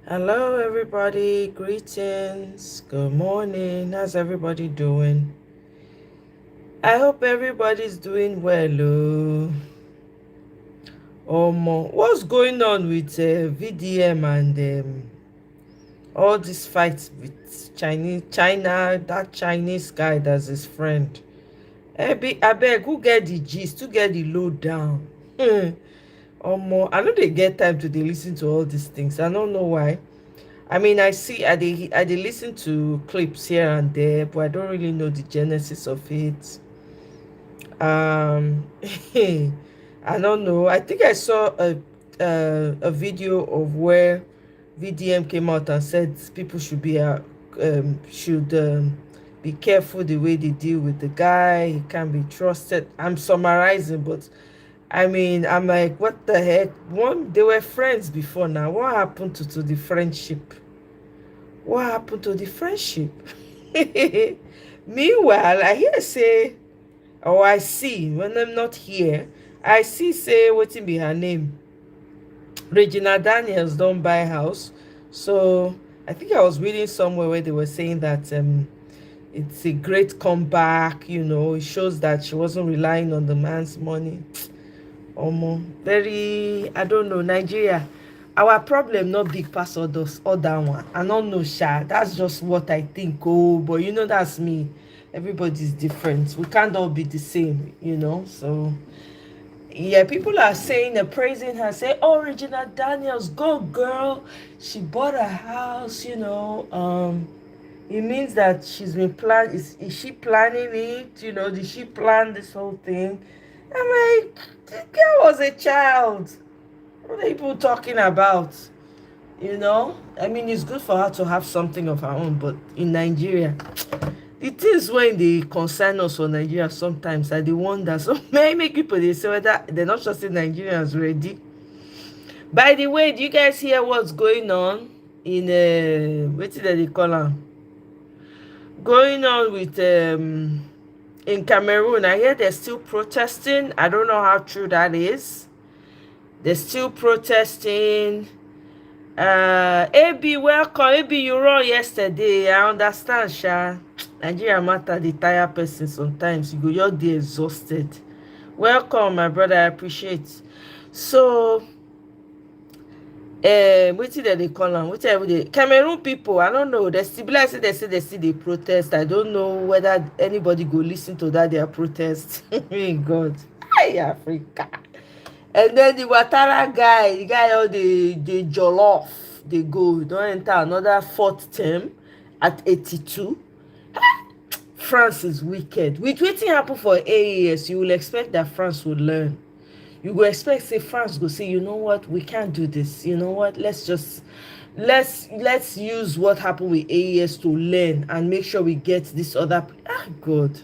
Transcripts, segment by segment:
Hello, everybody. Greetings. Good morning. How's everybody doing? I hope everybody's doing well. What's going on with VDM and all these fights with China? That Chinese guy that's his friend. I beg, who get the gist? Who get the lowdown? I know they get time to dey listen to all these things. I don't know why. I mean, I dey listen to clips here and there, but I don't really know the genesis of it. Um, I don't know. I think I saw a video of where VDM came out and said people should be careful the way they deal with the guy. He can't be trusted. I'm summarizing, but I mean, I'm like, what the heck? They were friends before now. What happened to the friendship? What happened to the friendship? Meanwhile, I hear say, or I see, when I'm not here, I see say wetin be her name. Regina Daniels don't buy house. So I think I was reading somewhere where they were saying that it's a great comeback, it shows that she wasn't relying on the man's money. Very, I don't know, Nigeria, our problem not big pass other one. I don't know, sha, that's just what I think. But that's me. Everybody's different. We can't all be the same, so yeah, people are saying, praising her, say, oh, Regina Daniels, go girl, she bought a house. It means that she's been planning. Is she planning it? Did she plan this whole thing? I'm like, the girl was a child. What are people talking about? I mean, it's good for her to have something of her own, but in Nigeria, the things when they concern us for Nigeria sometimes I dey wonder. So many make people they say whether they're not trusting Nigerians ready. By the way, do you guys hear what's going on in what did they call am? Going on with in Cameroon? I hear they're still protesting. I don't know how true that is. They're still protesting. AB, welcome. AB, you run yesterday. I understand, Sha. Nigeria matter the tire person sometimes. You go just dey exhausted. Welcome, my brother. I appreciate. So, wetin dem dey call am? Wetin every Cameroon people, I don't know. They still be like say they see the protest. I don't know whether anybody go listen to that their protest. Hey God. Hi, Africa. And then the Ouattara guy, the guy all the jollof, they go, don't enter another fourth term at 82. France is wicked. With wetin happen for AES, you will expect that France would learn. You go expect say France go say, you know what, we can't do this. You know what? Let's use what happened with AES to learn and make sure we get this other. God.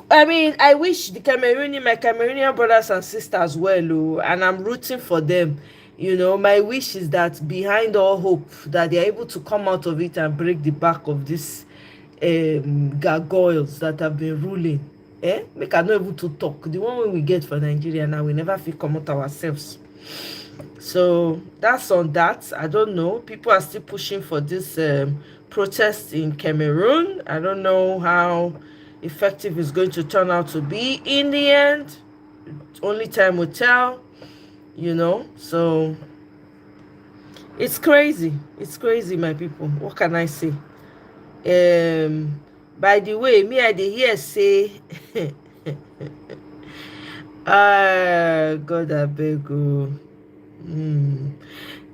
I mean, I wish my Cameroonian brothers and sisters well, and I'm rooting for them. My wish is that behind all hope, that they're able to come out of it and break the back of these gargoyles that have been ruling. Make I not able to talk. The one we get for Nigeria now, we never feel come out ourselves. So that's on that. I don't know. People are still pushing for this protest in Cameroon. I don't know how effective it's going to turn out to be in the end. Only time will tell. So it's crazy. It's crazy, my people. What can I say? By the way, me I dey hear say God abeg o.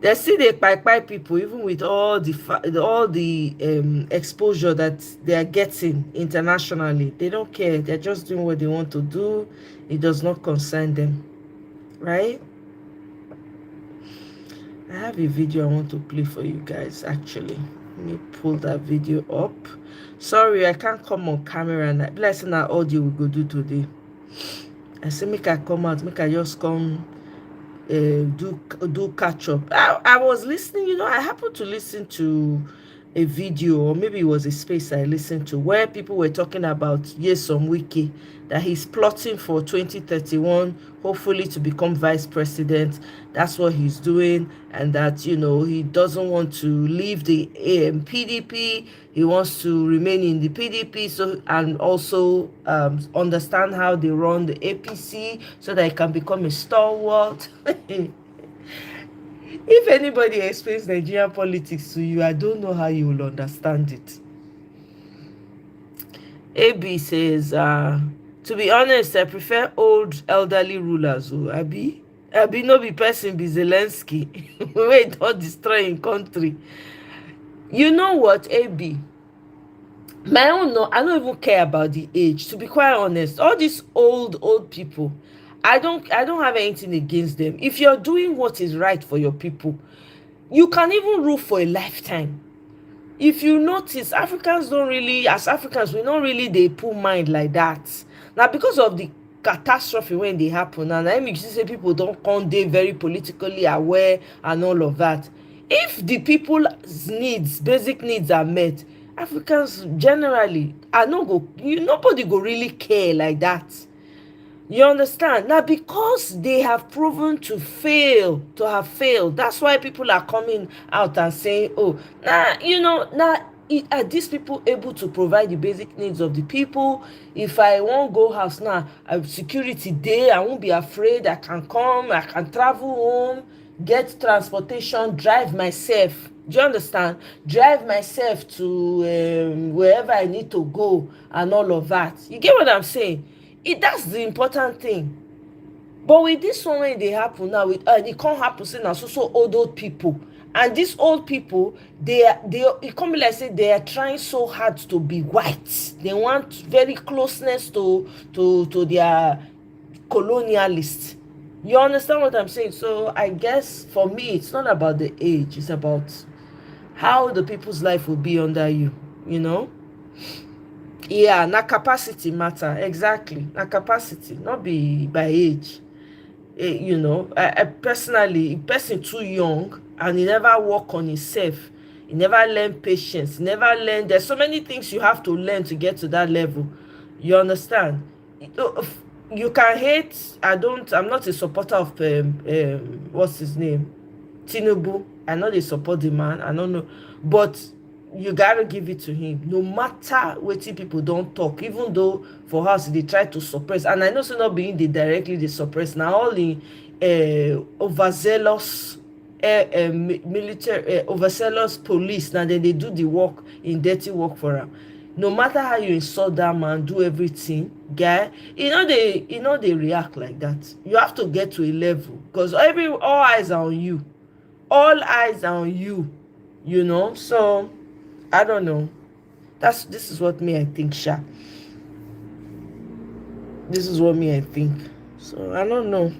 They still dey kpai people even with all the exposure that they are getting internationally. They don't care. They're just doing what they want to do. It does not concern them, right? I have a video I want to play for you guys. Actually, let me pull that video up. Sorry, I can't come on camera and blessing that audio we go do today. I say make I come out, make I just come do catch up. I was listening, I happened to listen to a video, or maybe it was a space I listened to, where people were talking about Nyesom Wike, that he's plotting for 2031, hopefully to become vice president. That's what he's doing, and that, he doesn't want to leave the PDP. He wants to remain in the PDP, so, and also understand how they run the APC, so that he can become a stalwart. If anybody explains Nigerian politics to you, I don't know how you will understand it. AB says, to be honest, I prefer old elderly rulers. Oh, Abi no be person be Zelensky. Wait, not destroying country. You know what, AB? My own, no, I don't even care about the age. To be quite honest, all these old people, I don't have anything against them. If you're doing what is right for your people, you can even rule for a lifetime. If you notice, Africans don't really, as Africans, we don't really they put mind like that. Now, because of the catastrophe when they happen, and I mean, you say people don't come dey very politically aware and all of that. If the people's needs, basic needs are met, Africans generally are not go, nobody go really care like that. You understand? Now, because they have proven to have failed, that's why people are coming out and saying, oh, are these people able to provide the basic needs of the people? If I won't go house now, security day, I won't be afraid. I can come, I can travel home, get transportation, drive myself. Do you understand? Drive myself to wherever I need to go and all of that. You get what I'm saying? That's the important thing. But with this one, when they happen now, it can't happen say na so old people, and these old people, it come be like say they are trying so hard to be white. They want very closeness to their colonialists. You understand what I'm saying? So I guess for me, it's not about the age, it's about how the people's life will be under you, Yeah, na capacity matter. Exactly. Na capacity, not be by age. I personally, if person too young and he never work on himself, he never learn patience, he never learn. There's so many things you have to learn to get to that level. You understand? You can hate. I'm not a supporter of what's his name, Tinubu. I know they support the man. I don't know, but you gotta give it to him. No matter what people don't talk, even though for us they try to suppress, and I know so not being they directly they suppress. Now all the overzealous military overzealous police, now then they do the work in dirty work for them. No matter how you insult that man, do everything, guy, they react like that. You have to get to a level, because all eyes are on you. All eyes are on you, so I don't know. This is what me I think, Sha. This is what me I think. So I don't know.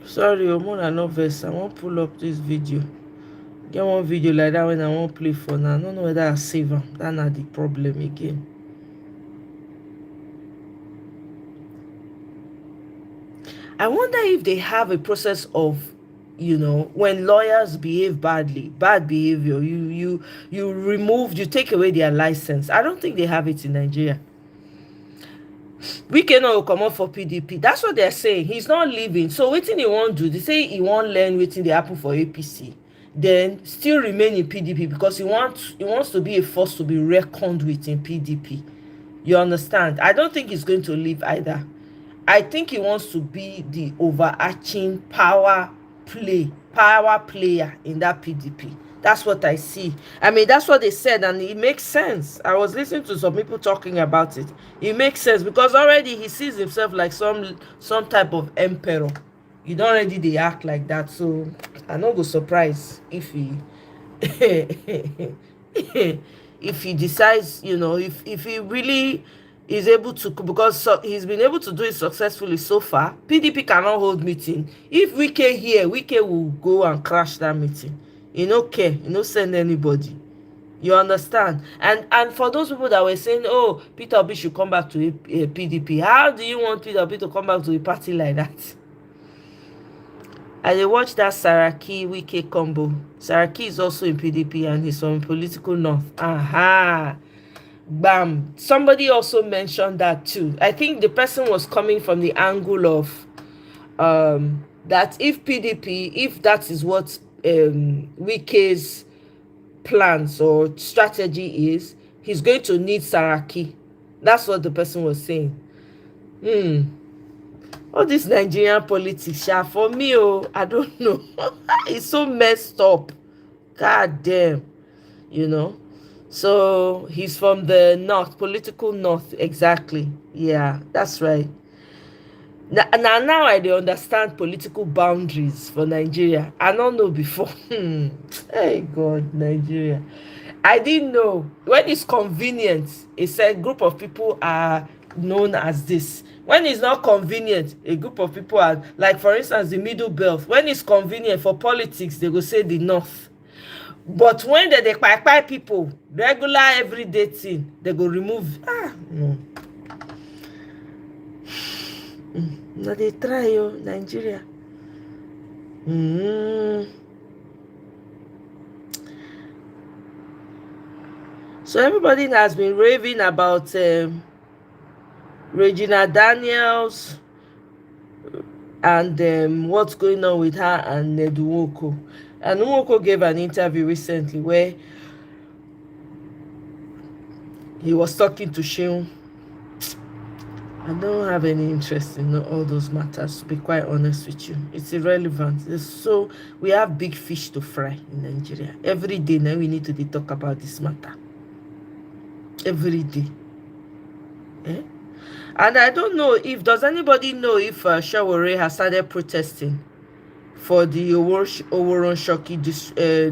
Sorry, Omona no verse. I won't pull up this video. Get one video like that when I won't play for now. I don't know whether I save them. That's not the problem again. I wonder if they have a process of, when lawyers behave badly, bad behavior, you take away their license. I don't think they have it in Nigeria. We cannot come up for PDP. That's what they're saying. He's not leaving. So wetin he won't do? They say he won't learn wetin dey happen for APC. Then still remain in PDP because he wants to be a force to be reckoned with in PDP. You understand? I don't think he's going to leave either. I think he wants to be the overarching power player in that PDP. That's what I see. I mean, that's what they said, and it makes sense. I was listening to some people talking about it. It makes sense because already he sees himself like some type of emperor. You don't already they act like that, so I'm not go surprised if he if he decides, if he really is able to, because he's been able to do it successfully so far. PDP cannot hold meeting. If Wike here, Wike will go and crash that meeting. You no care, you no send anybody. You understand? And for those people that were saying, oh, Peter Obi should come back to a PDP, how do you want Peter Obi to come back to a party like that? I dey watch that Saraki Wike combo. Saraki is also in PDP and he's from political north. Aha. Bam. Somebody also mentioned that too. I think the person was coming from the angle of that if PDP, if that is what Wike's plans or strategy is, he's going to need Saraki. That's what the person was saying. All this Nigerian politics, for me, I don't know. It's so messed up. God damn. So he's from the north, political north, exactly. Yeah, that's right. Now I dey understand political boundaries for Nigeria. I don't know before. Hey God, Nigeria. I didn't know. When it's convenient, a said group of people are known as this. When it's not convenient, a group of people are, like for instance, the middle belt. When it's convenient for politics, they go say the north. But when they kpai people, regular everyday thing, they go remove. No. No, they try, Nigeria. So everybody has been raving about Regina Daniels and what's going on with her and Nwoko. And Nwoko gave an interview recently where he was talking to Sheun. I don't have any interest in all those matters, to be quite honest with you. It's irrelevant. We have big fish to fry in Nigeria. Every day now we need to talk about this matter. Every day. And I don't know does anybody know if Shawore has started protesting for the Oworonshoki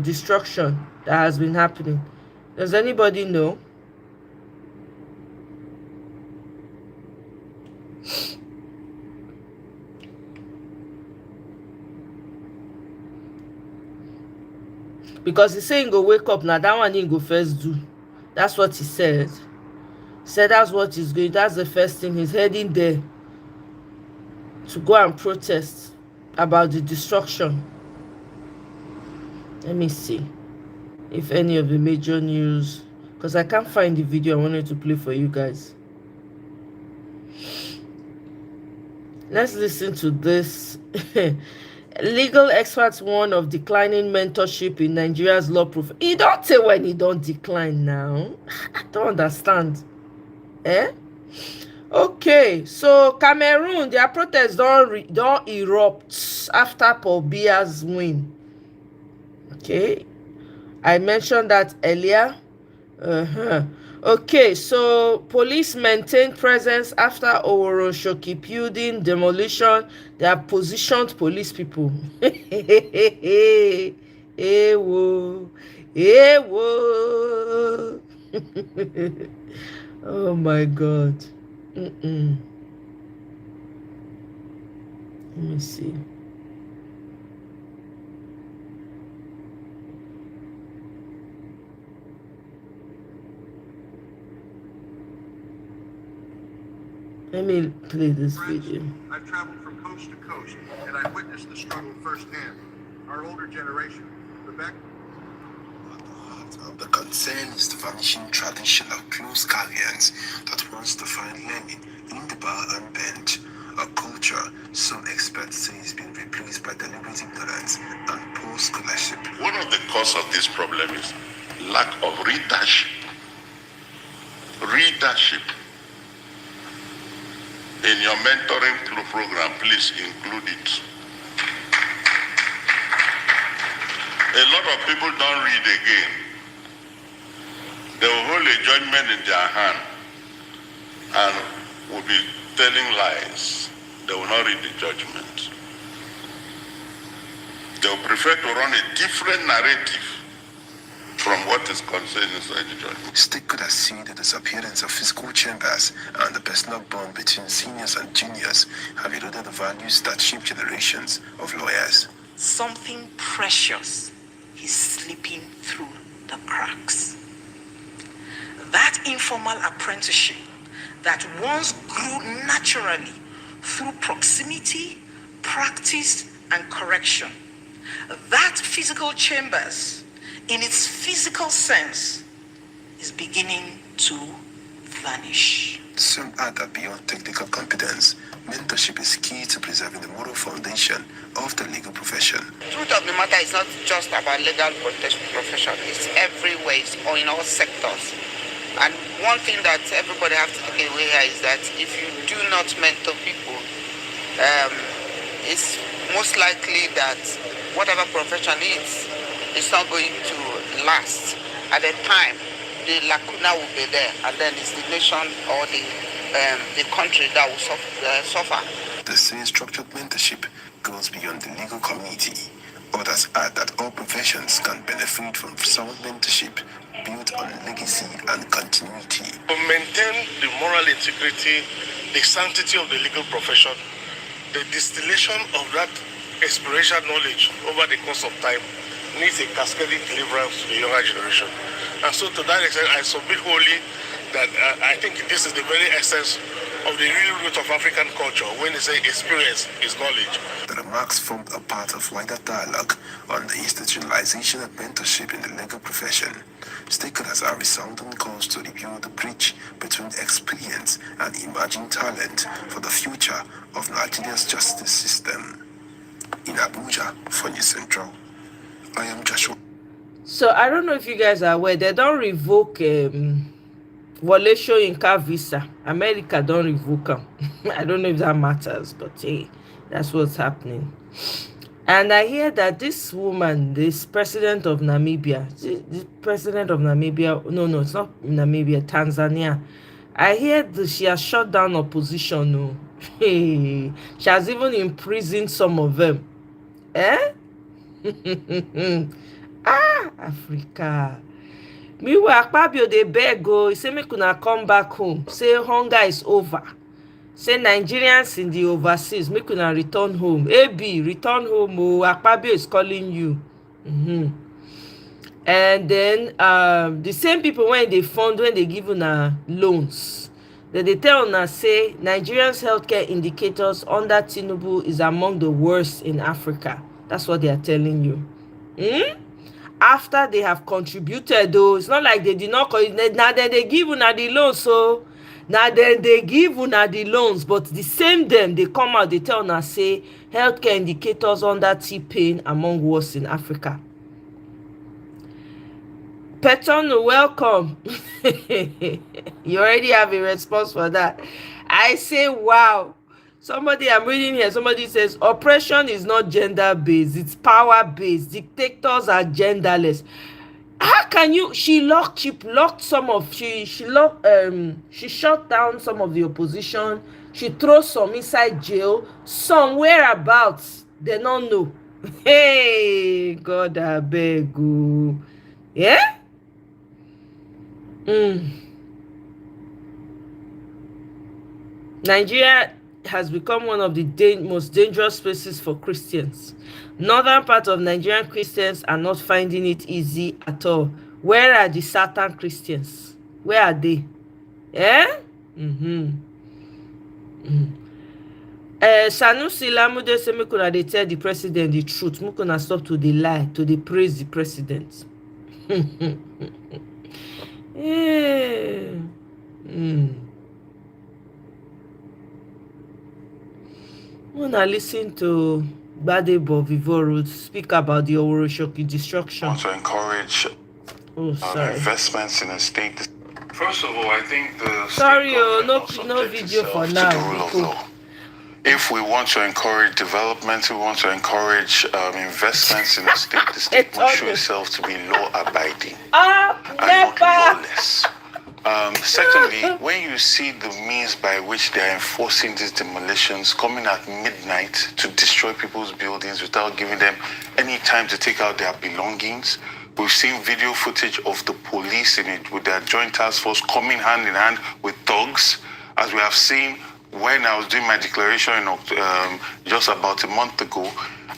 destruction that has been happening? Does anybody know? Because he's saying go wake up now, that one he go first do. That's what he said. He said that's what he's going. That's the first thing. He's heading there to go and protest about the destruction. Let me see if any of the major news, because I can't find the video I wanted to play for you guys. Let's listen to this. Legal experts warn of declining mentorship in Nigeria's law proof. He don't say when he don't decline now. I don't understand. Okay, so Cameroon, their protests don't erupt after Paul Biya's win. Okay, I mentioned that earlier. Okay, so police maintain presence after Oworonshoki building demolition. They have positioned police people. Ewo. Oh my God. Let me see. Let me play this video. I've traveled from coast to coast, and I've witnessed the struggle firsthand. Our older generation, the back. The concern is the vanishing tradition of close alliance that once defined learning in the bar and bench, a culture some experts say has been replaced by deliberate ignorance and poor scholarship. One of the causes of this problem is lack of readership. Readership. In your mentoring program, please include it. A lot of people don't read again. They will hold a judgment in their hand and will be telling lies. They will not read the judgment. They will prefer to run a different narrative from what is contained inside the judgment. State could have seen the disappearance of fiscal chambers and the personal bond between seniors and juniors have eroded the values that shape generations of lawyers. Something precious is slipping through the cracks. That informal apprenticeship that once grew naturally through proximity, practice, and correction. That physical chambers, in its physical sense, is beginning to vanish. Some add that beyond technical competence, mentorship is key to preserving the moral foundation of the legal profession. The truth of the matter is not just about legal profession, it's everywhere, it's or in all sectors. And one thing that everybody has to take away here is that if you do not mentor people, it's most likely that whatever profession is, it's not going to last. At the time, the lacuna will be there, and then it's the nation or the country that will suffer. The same structured mentorship goes beyond the legal community. Others add that all professions can benefit from sound mentorship built on legacy and continuity. To maintain the moral integrity, the sanctity of the legal profession, the distillation of that experiential knowledge over the course of time needs a cascading deliverance to the younger generation. And so to that extent, I submit wholly that I think this is the very essence of the real root of African culture when they say experience is knowledge. The remarks formed a part of wider dialogue on the institutionalization of mentorship in the legal profession. Stakeholders are resounding calls to review the bridge between experience and emerging talent for the future of Nigeria's justice system. In Abuja, for News Central, I am Joshua. So I don't know if you guys are aware, they don't revoke Wole Soyinka visa. America don't revoke them. I don't know if that matters, but hey, that's what's happening. And I hear that this woman, this president of Namibia, the president of Namibia, no, it's not Namibia, Tanzania. I hear that she has shut down opposition. No, hey, she has even imprisoned some of them. Eh? Africa. Meanwhile, Akpabio dey beg go. He say make una come back home. Say hunger is over. Say Nigerians in the overseas make una return home. AB, return home. Oh, Akpabio is calling you. And then the same people when they fund, when they give una loans, they tell una say Nigerians' healthcare indicators under Tinubu is among the worst in Africa. That's what they are telling you. After they have contributed, though, it's not like they did not. Now then they give una the loans, so now then they give una the loans, but the same them they come out, they tell una say healthcare indicators under T-Pain among worst in Africa. Peton, welcome. You already have a response for that. I say, wow. Somebody, I'm reading here, somebody says, oppression is not gender-based, it's power-based. Dictators are genderless. How can you, she shut down some of the opposition, she throws some inside jail, some whereabouts, they don't know. Hey, God, I beg you. Yeah? Nigeria has become one of the most dangerous places for Christians. Northern part of Nigerian Christians are not finding it easy at all. Where are the Satan Christians? Where are they? Yeah? Sanusi Lamude say make una dey tell the president the truth. Make una stop to dey lie, to dey praise the president. Yeah. When I listen to Gbadebo Vivoro speak about the Oroshoki destruction. I want to encourage investments in a state. First of all, I think the no video for now. The rule of law. If we want to encourage development, we want to encourage investments in a state, the state must show itself to be law-abiding and not lawless. Secondly, when you see the means by which they are enforcing these demolitions, coming at midnight to destroy people's buildings without giving them any time to take out their belongings, we've seen video footage of the police in it with their joint task force coming hand in hand with dogs, as we have seen when I was doing my declaration just about a month ago,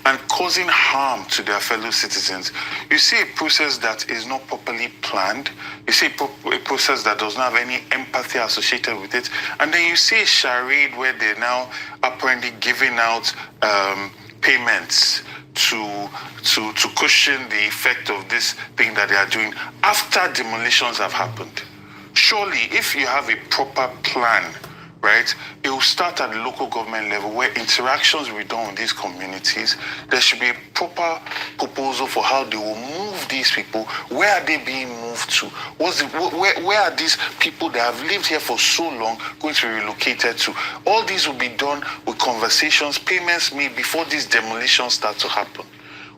and causing harm to their fellow citizens. You see a process that is not properly planned. You see a process that does not have any empathy associated with it. And then you see a charade where they're now apparently giving out payments to cushion the effect of this thing that they are doing after demolitions have happened. Surely, if you have a proper plan, right, it will start at the local government level where interactions will be done with these communities. There should be a proper proposal for how they will move these people. Where are they being moved to? Where are these people that have lived here for so long going to be relocated to? All these will be done with conversations, payments made before these demolitions start to happen.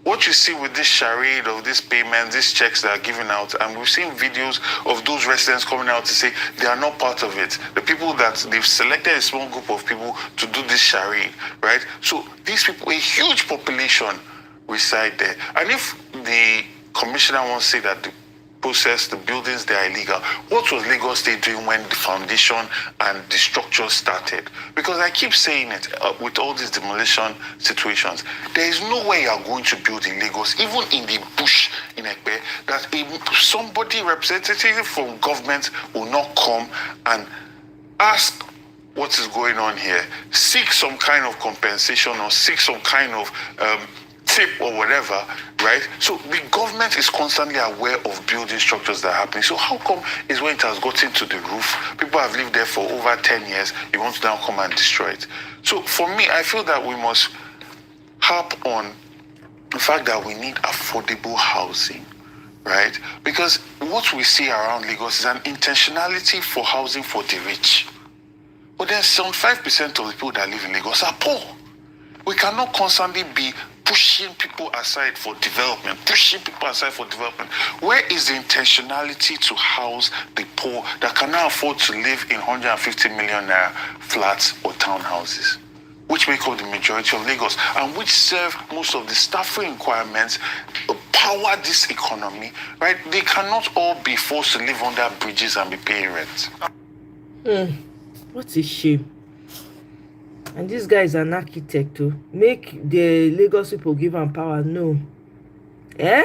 What you see with this charade of these payments, these checks that are given out, and we've seen videos of those residents coming out to say they are not part of it. The people that they've selected a small group of people to do this charade, right? So these people, a huge population reside there. And if the commissioner wants to say that the process, the buildings, they are illegal, what was Lagos State doing when the foundation and the structure started? Because I keep saying it with all these demolition situations, there is no way you are going to build in Lagos, even in the bush in Ekpe, that somebody representative from government will not come and ask what is going on here, seek some kind of compensation or seek some kind of tip or whatever, right? So the government is constantly aware of building structures that are happening. So how come is when it has gotten to the roof, people have lived there for over 10 years, you want to now come and destroy it? So for me, I feel that we must harp on the fact that we need affordable housing, right? Because what we see around Lagos is an intentionality for housing for the rich. But then 75% of the people that live in Lagos are poor. We cannot constantly be pushing people aside for development, Where is the intentionality to house the poor that cannot afford to live in 150 million naira flats or townhouses, which make up the majority of Lagos and which serve most of the staffing requirements, power this economy, right? They cannot all be forced to live under bridges and be paying rent. What a shame. And this guy is an architect too. Make the Lagos people give him power. No. Eh?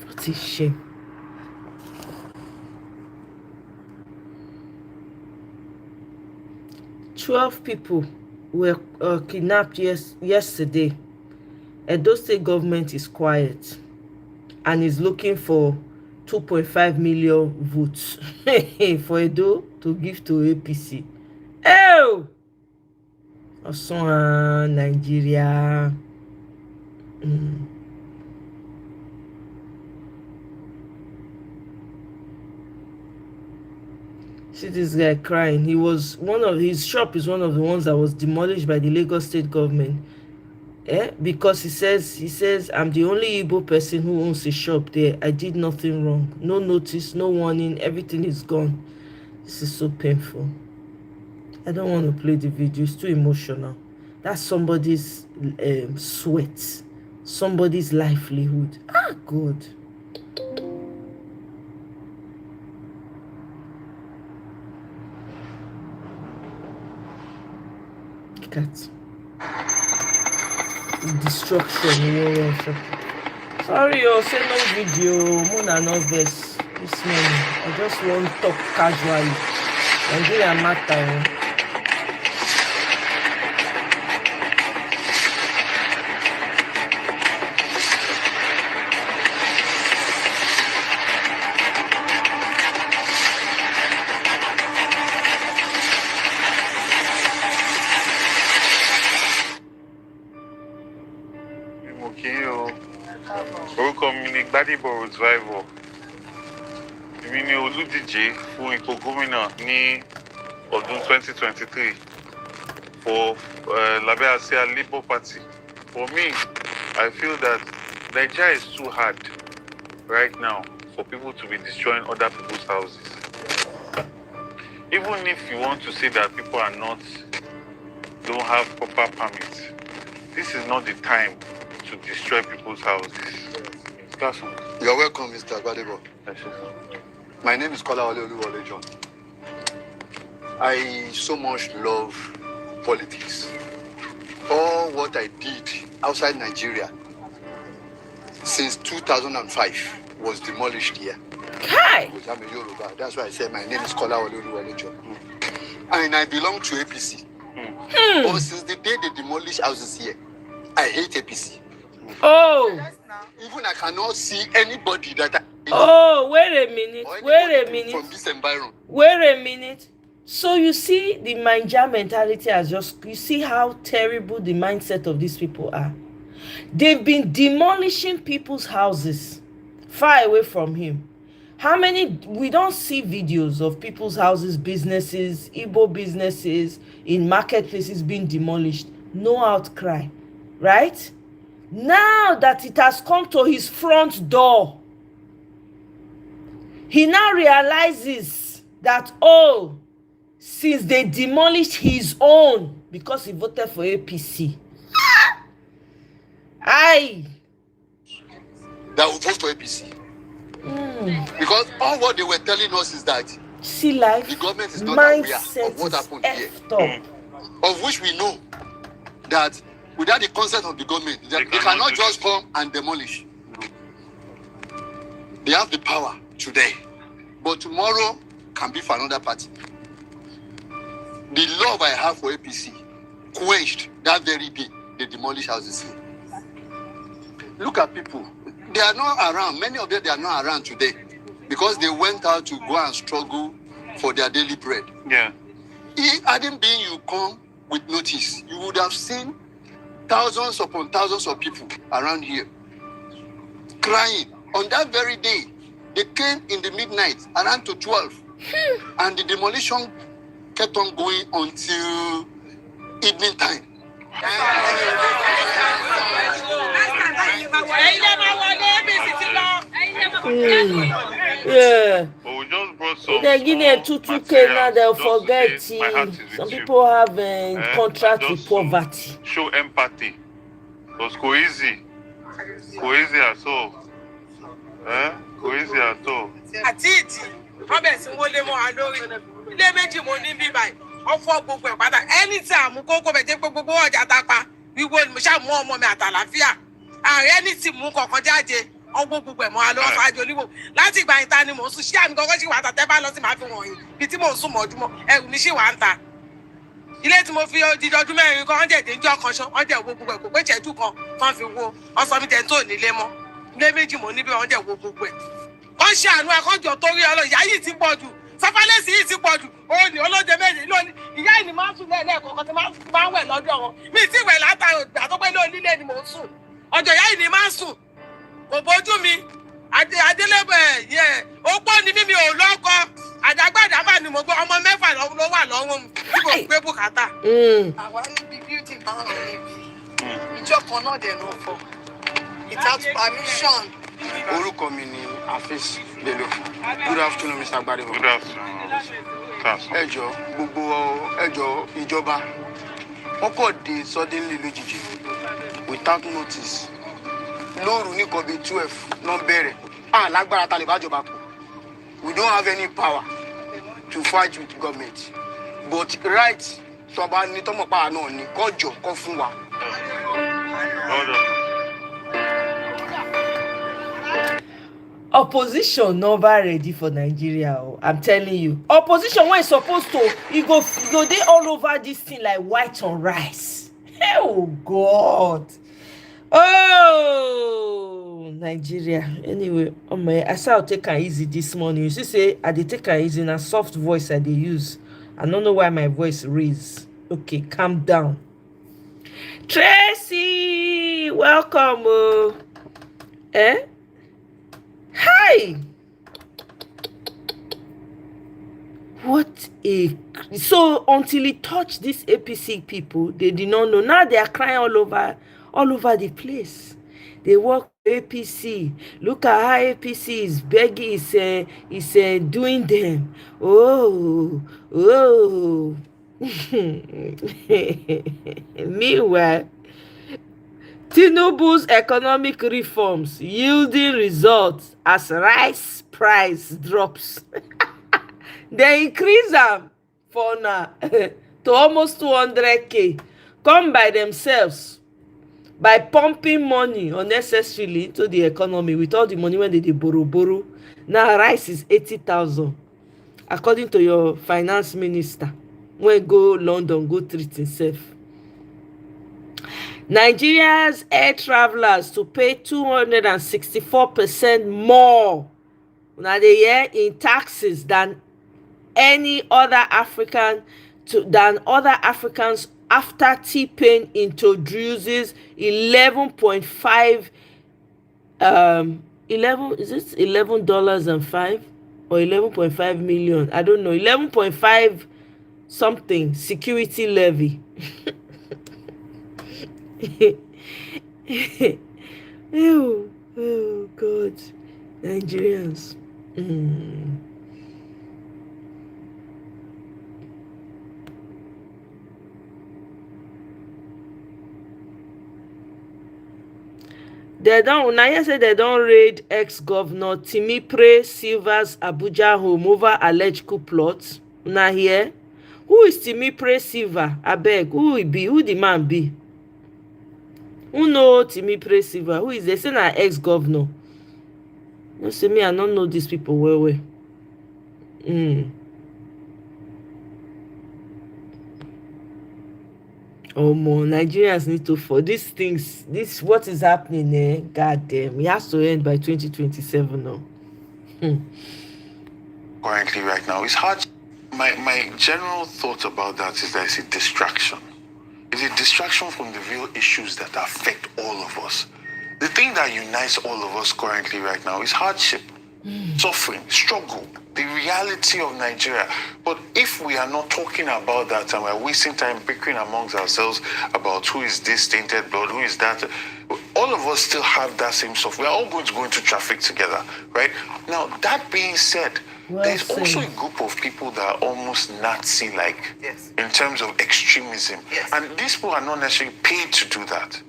What a shame. Twelve people were kidnapped yesterday. Edo State government is quiet and is looking for 2.5 million votes for Edo to give to APC. Oh! Osun, Nigeria. See this guy crying. His shop is one of the ones that was demolished by the Lagos State government. Because he says I'm the only Igbo person who owns a shop there. I did nothing wrong. No notice, no warning, everything is gone. This is so painful. I don't want to play the video, it's too emotional. That's somebody's sweat, somebody's livelihood. God. Cat. Destruction. Sorry, say no video. Mona no this morning. I just want to talk casually. Nigerian matter. Gbadebo Revival. Èmi ni olùdíje fún ipò gómìnà ní ọdún 2023 for lábẹ́ àsíá Labour Party. For me, I feel that Nigeria is too hard right now for people to be destroying other people's houses. Even if you want to say that people don't have proper permits, this is not the time to destroy people's houses. You're welcome, Mr. Gbadebo. My name is Kola Oluwole John. I so much love politics. All what I did outside Nigeria since 2005 was demolished here. Hi. Because I'm a Yoruba. That's why I said my name is Kola Oluwalejo. And I belong to APC. But since the day they demolished houses here, I hate APC. Oh. Even I cannot see anybody that I Oh, wait a minute. from this environment. Wait a minute. So you see the Naija mentality as just, you see how terrible the mindset of these people are. They've been demolishing people's houses far away from him. How many, we don't see videos of people's houses, businesses, Igbo businesses in marketplaces being demolished. No outcry, right? Now that it has come to his front door, he now realizes that, oh, since they demolished his own because he voted for APC, that will vote for APC. Because all what they were telling us is that see life, the government is not aware of what happened here. Of which we know that without the consent of the government, they cannot just come and demolish. They have the power today, but tomorrow can be for another party. The love I have for APC quenched that very day they demolished houses here. Look at people. They are not around. Many of them, they are not around today because they went out to go and struggle for their daily bread. Yeah. It hadn't been you come with notice, you would have seen thousands upon thousands of people around here crying. On that very day, they came in the midnight, around to 12, and the demolition kept on going until evening time. Yeah. But we just brought some. They're getting 2K now, they'll forget. Some people have a contract with poverty. Show empathy. Because coeasy at all. Coeasy at all. Anytime gbogbo ọjà tapa wíwo ni mo ṣá mú ọmọ mi àtàlàfíà ààrẹ ní tí mú kankan jáde ọgbọ́n gbogbo ẹ̀mọ́ alọ́ fàájì olíwò láti ìgbà ìta ni mò ń sùn ṣí àmì kankan ṣì wà tàtẹ́ bá lọ sí màá fi wọ̀nyí bí tí mò ń sùn mọ́júmọ́ ẹrù mi ṣì wà ń ta ilé tí mo fi odidi ọdún mẹ́rin kan ọ̀dẹ̀ déjọ́ kan ṣán ọ̀dẹ̀ wo gbogbo ẹ̀ kò pé ìṣẹ́jú kan tán fi wo ọsọ mi tẹ̀ tó nílé mọ́ ilé méjì mo níbi ọ̀dẹ̀ wo gbogbo ẹ̀ kọ́ ṣe àánú akọ́jọ torí ọlọ́ ìyá yìí ti pọ̀ jù sáfálẹ́sì yìí ti pọ̀ jù òun ni olóde méjì lónìí ìyá yìí ni máa ń sùn lẹ́ẹ̀kọ̀ọ̀kan tí máa ń wẹ̀ lọ́dọ̀ wọn mi ti wẹ̀ látàrí ògbà tó pé lónílé ni mò ń sùn ọjọ́ ìyá yìí ni máa ń sùn kò bójú mi adélébẹ̀ yẹ ó pọ̀ ní mímí ò lọ́kọ àjàgbàdàbà ni mo gbọ́ ọmọ mẹ́fà ló wà lọ́wọ́ mi tí kò gbé bùkátà. àwa níbi bíútì báwọn níbi ìjọ kan náà dẹ̀ ló fọ without permission. Orúkọ mi ni Afis Bello. Good afternoon, Mr. Gbadebo. Good afternoon. Ẹjọ́ ìjọba wọ́n kọ̀ dé suddenly lójijì without notice. Lóru ní kọ́ bíi 12 náà bẹ̀rẹ̀. Lágbára ta lè bá jọba kù. We don't have any power to fight with government. But right tọba ní tọmọpá náà ni kọjọ kọ fún wa. Opposition never ready for Nigeria. I'm telling you. Opposition when supposed to, you go they all over this thing like white on rice. Oh God. Oh Nigeria. Anyway, I said I'll take her easy this morning. You see, say I did take her easy in a soft voice I they use. I don't know why my voice raised. Okay, calm down. Tracy, welcome. Hi. What a so until it touched these APC people, they did not know. Now they are crying all over the place. They work for APC. Look at how APC is begging, is doing them. Oh. Meanwhile, Tinubu's economic reforms yielding results as rice price drops. They increase them for now to almost 200K. Come by themselves. by pumping money unnecessarily into the economy with all the money when they borrow. Now rice is 80,000 according to your finance minister when go London go treat himself. Nigeria's air travelers to pay 264% more now the year in taxes than any other African than other Africans after T-Pain introduces 11.5 11 is it $11.5 or 11.5 million? I don't know. 11.5 something security levy. Oh God, Nigerians. They don't now say they don't raid ex-governor Timipre Silva's Abuja home over alleged coup plot. Now here, who is Timipre Silva? Abeg, who he be? Who the man be? Who know Timipre Silva? Who is they say na ex-governor? You see me, I don't know these people well. Oh more Nigerians need to for these things. This what is happening God damn, it has to end by 2027 now. Currently right now, it's hard. My general thought about that is that it's a distraction. It's a distraction from the real issues that affect all of us. The thing that unites all of us currently right now is hardship, suffering, struggle, the reality of Nigeria. But if we are not talking about that and we're wasting time bickering amongst ourselves about who is this tainted blood, who is that, all of us still have that same stuff. We're all going to go into traffic together, right? Now, that being said, there's also a group of people that are almost Nazi-like in terms of extremism. And these people are not necessarily paid to do that.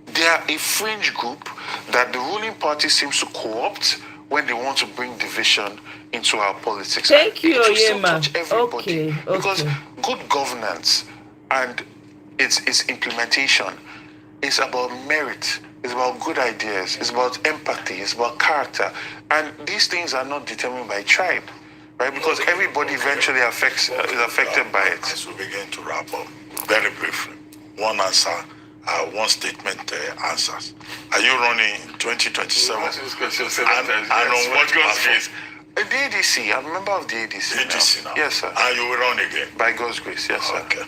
They are a fringe group that the ruling party seems to co-opt when they want to bring division into our politics. Thank you, Oyema. Okay. Because good governance and its implementation is about merit. It's about good ideas. It's about empathy. It's about character. And these things are not determined by tribe, right? Because everybody eventually is affected by it. As we begin to wrap up, very briefly, one answer, one statement answers. Are you running 2027? And on what basis? The ADC. I'm a member of the ADC. ADC now. Yes, sir. And you will run again? By God's grace, yes, sir. Okay.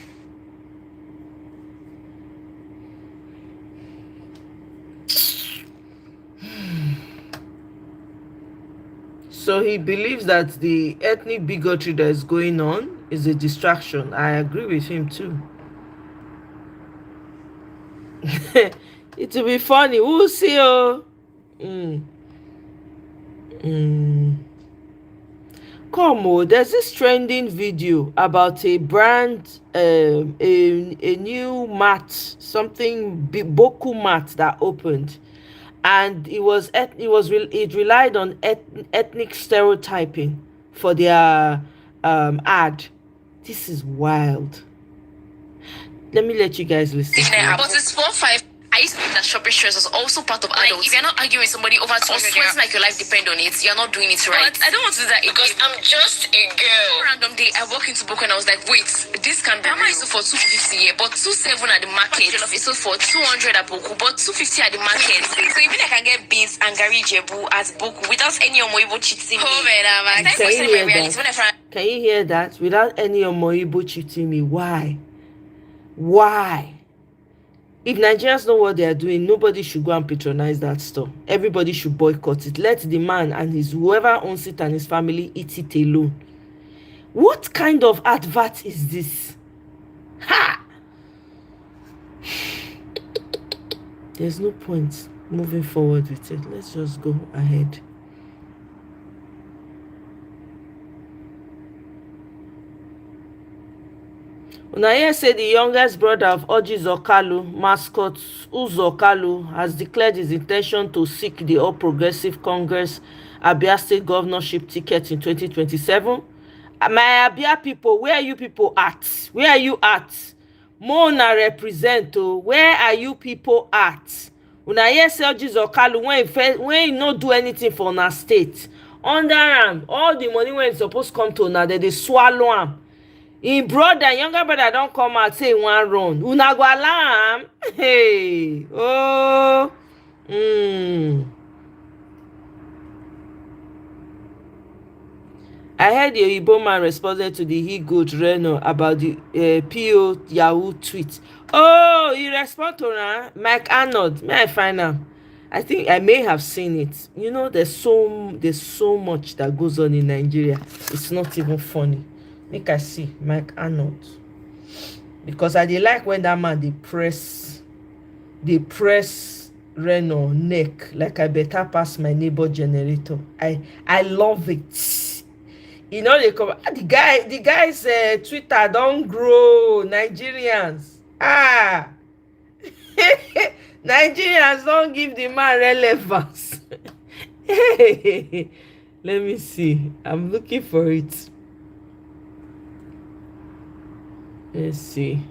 So he believes that the ethnic bigotry that is going on is a distraction. I agree with him too. It will be funny. We'll see. Come on, there's this trending video about a brand, a new mat, something Boku mat that opened. And it relied on ethnic stereotyping for their ad. This is wild. Let me let you guys listen. But it's 4-5. I used to think that shopping stress was also part of adults. Like, if you're not arguing with somebody over 200, or sweating like your life depends on it, you're not doing it right. But I don't want to do that because I'm just a girl. Random day, I walked into Book and I was like, wait, this can be real. For 250 here, but 27 at the market. It's sold for 200 at Boku, but 250 at the market. So even I can get beans and Gary Jebu as Boku without any Omoye cheating me. Can you hear that? Without any Omoye cheating me. Why? Why? If Nigerians know what they are doing, nobody should go and patronize that store. Everybody should boycott it. Let the man and his whoever owns it and his family eat it alone. What kind of advert is this? Ha! There's no point moving forward with it. Let's just go ahead. Omoye said the youngest brother of Orji Zokalu, mascot Uzokalu, has declared his intention to seek the All Progressive Congress Abia State governorship ticket in 2027. My Abia people, where are you people at? Where are you at? Mona represent o. Where are you people at? Una hear say Orji Okalu when he no do anything for una state. Under am, all the money wey suppose come to una, they swallow am. Him brother, younger brother don come out say he wan run. Una go allow am? Hey, oh, I heard the Oyibo man responded to the he-goat Reno about the PO Yahoo tweet. Oh, he respond to her? Mike Arnold, may I find out? I think I may have seen it. You know, there's so much that goes on in Nigeria. It's not even funny. Make I see Mike Arnold. Because I dey like when that man dey press Reno neck like I better pass my neighbor generator. I love it. You know, they come the guy's Twitter don't grow. Nigerians, Nigerians don't give the man relevance. Let me see, I'm looking for it. Let's see.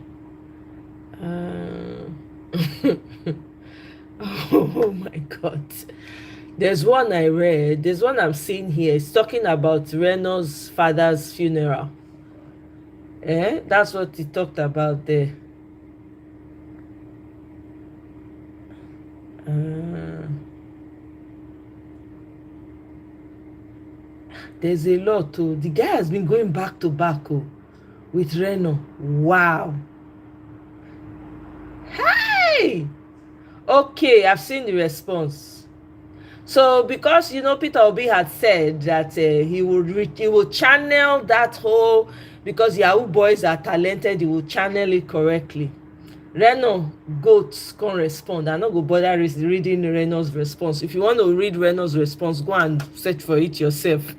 Oh my God. There's one I read. There's one I'm seeing here. It's talking about Reno's father's funeral. That's what he talked about there. There's a lot too. The guy has been going back to back with Reno. Wow. Hey! Okay, I've seen the response. So because Peter Obi had said that he will channel that whole, because Yahoo boys are talented, he will channel it correctly. Reno goats can respond. I'm not going to bother reading Reno's response. If you want to read Reno's response, go and search for it yourself.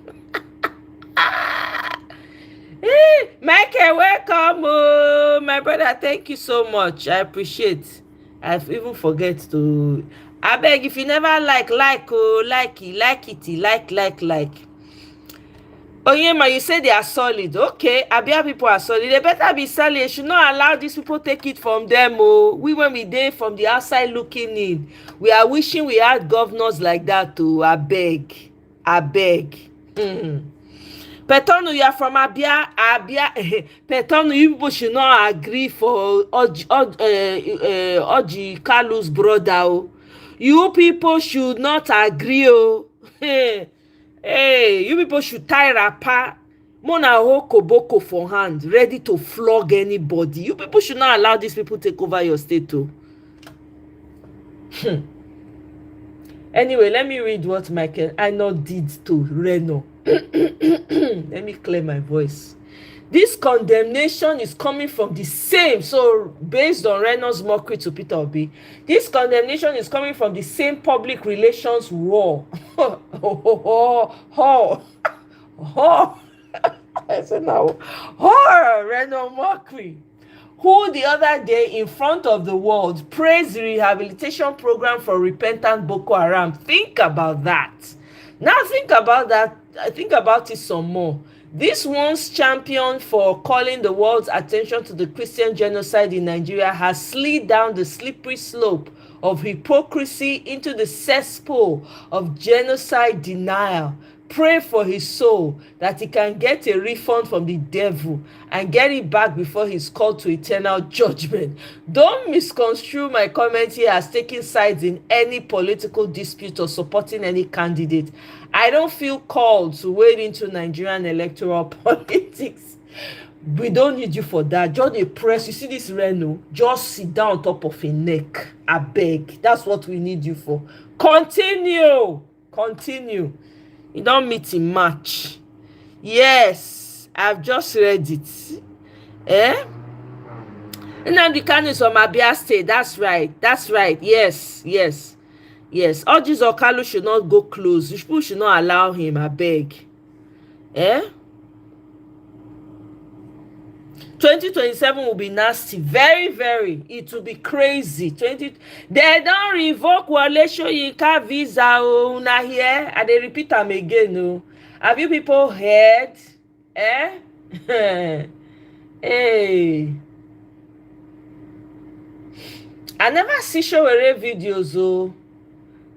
Hey, Michael, welcome. Oh, my brother, thank you so much. I appreciate. I've even forget to. I beg, if you never like it. Oh yeah, ma, you say they are solid. Okay, Abia people are solid. They better be solid. You should not allow these people take it from them. Oh, when we there from the outside looking in, we are wishing we had governors like that too. I beg. Petonu, you are from Abia. Petonu, you people should not agree for Orji Kalu's brother. Oh. You people should not agree. Oh. Hey, you people should tie rapper. Mona ho koboko for hand, ready to flog anybody. You people should not allow these people take over your state too. Anyway, let me read what Michael Arnold did to Reno. Let me clear my voice. This condemnation is coming from the same, so based on Reno's mockery to Peter Obi, this condemnation is coming from the same public relations war. I said now, Reno mockery, who the other day in front of the world praised the rehabilitation program for repentant Boko Haram. Think about that. Now think about that. Think about it some more. This once champion for calling the world's attention to the Christian genocide in Nigeria has slid down the slippery slope of hypocrisy into the cesspool of genocide denial. Pray for his soul that he can get a refund from the devil and get it back before he's called to eternal judgment. Don't misconstrue my comment here as taking sides in any political dispute or supporting any candidate. I don't feel called to wade into Nigerian electoral politics. We don't need you for that. Just a press. You see this Reno? Just sit down on top of a neck. I beg. That's what we need you for. Continue. You don't meet in March. Yes, I've just read it. Nnamdi Kanu is from Abia State. That's right. Yes. Orji Okalu should not go close. You should not allow him, I beg. 2027 will be nasty. Very, very. It will be crazy. They don't revoke Wole Soyinka visa. Una here. And they repeat them again. Have you people heard? Hey. I never see Showore videos though.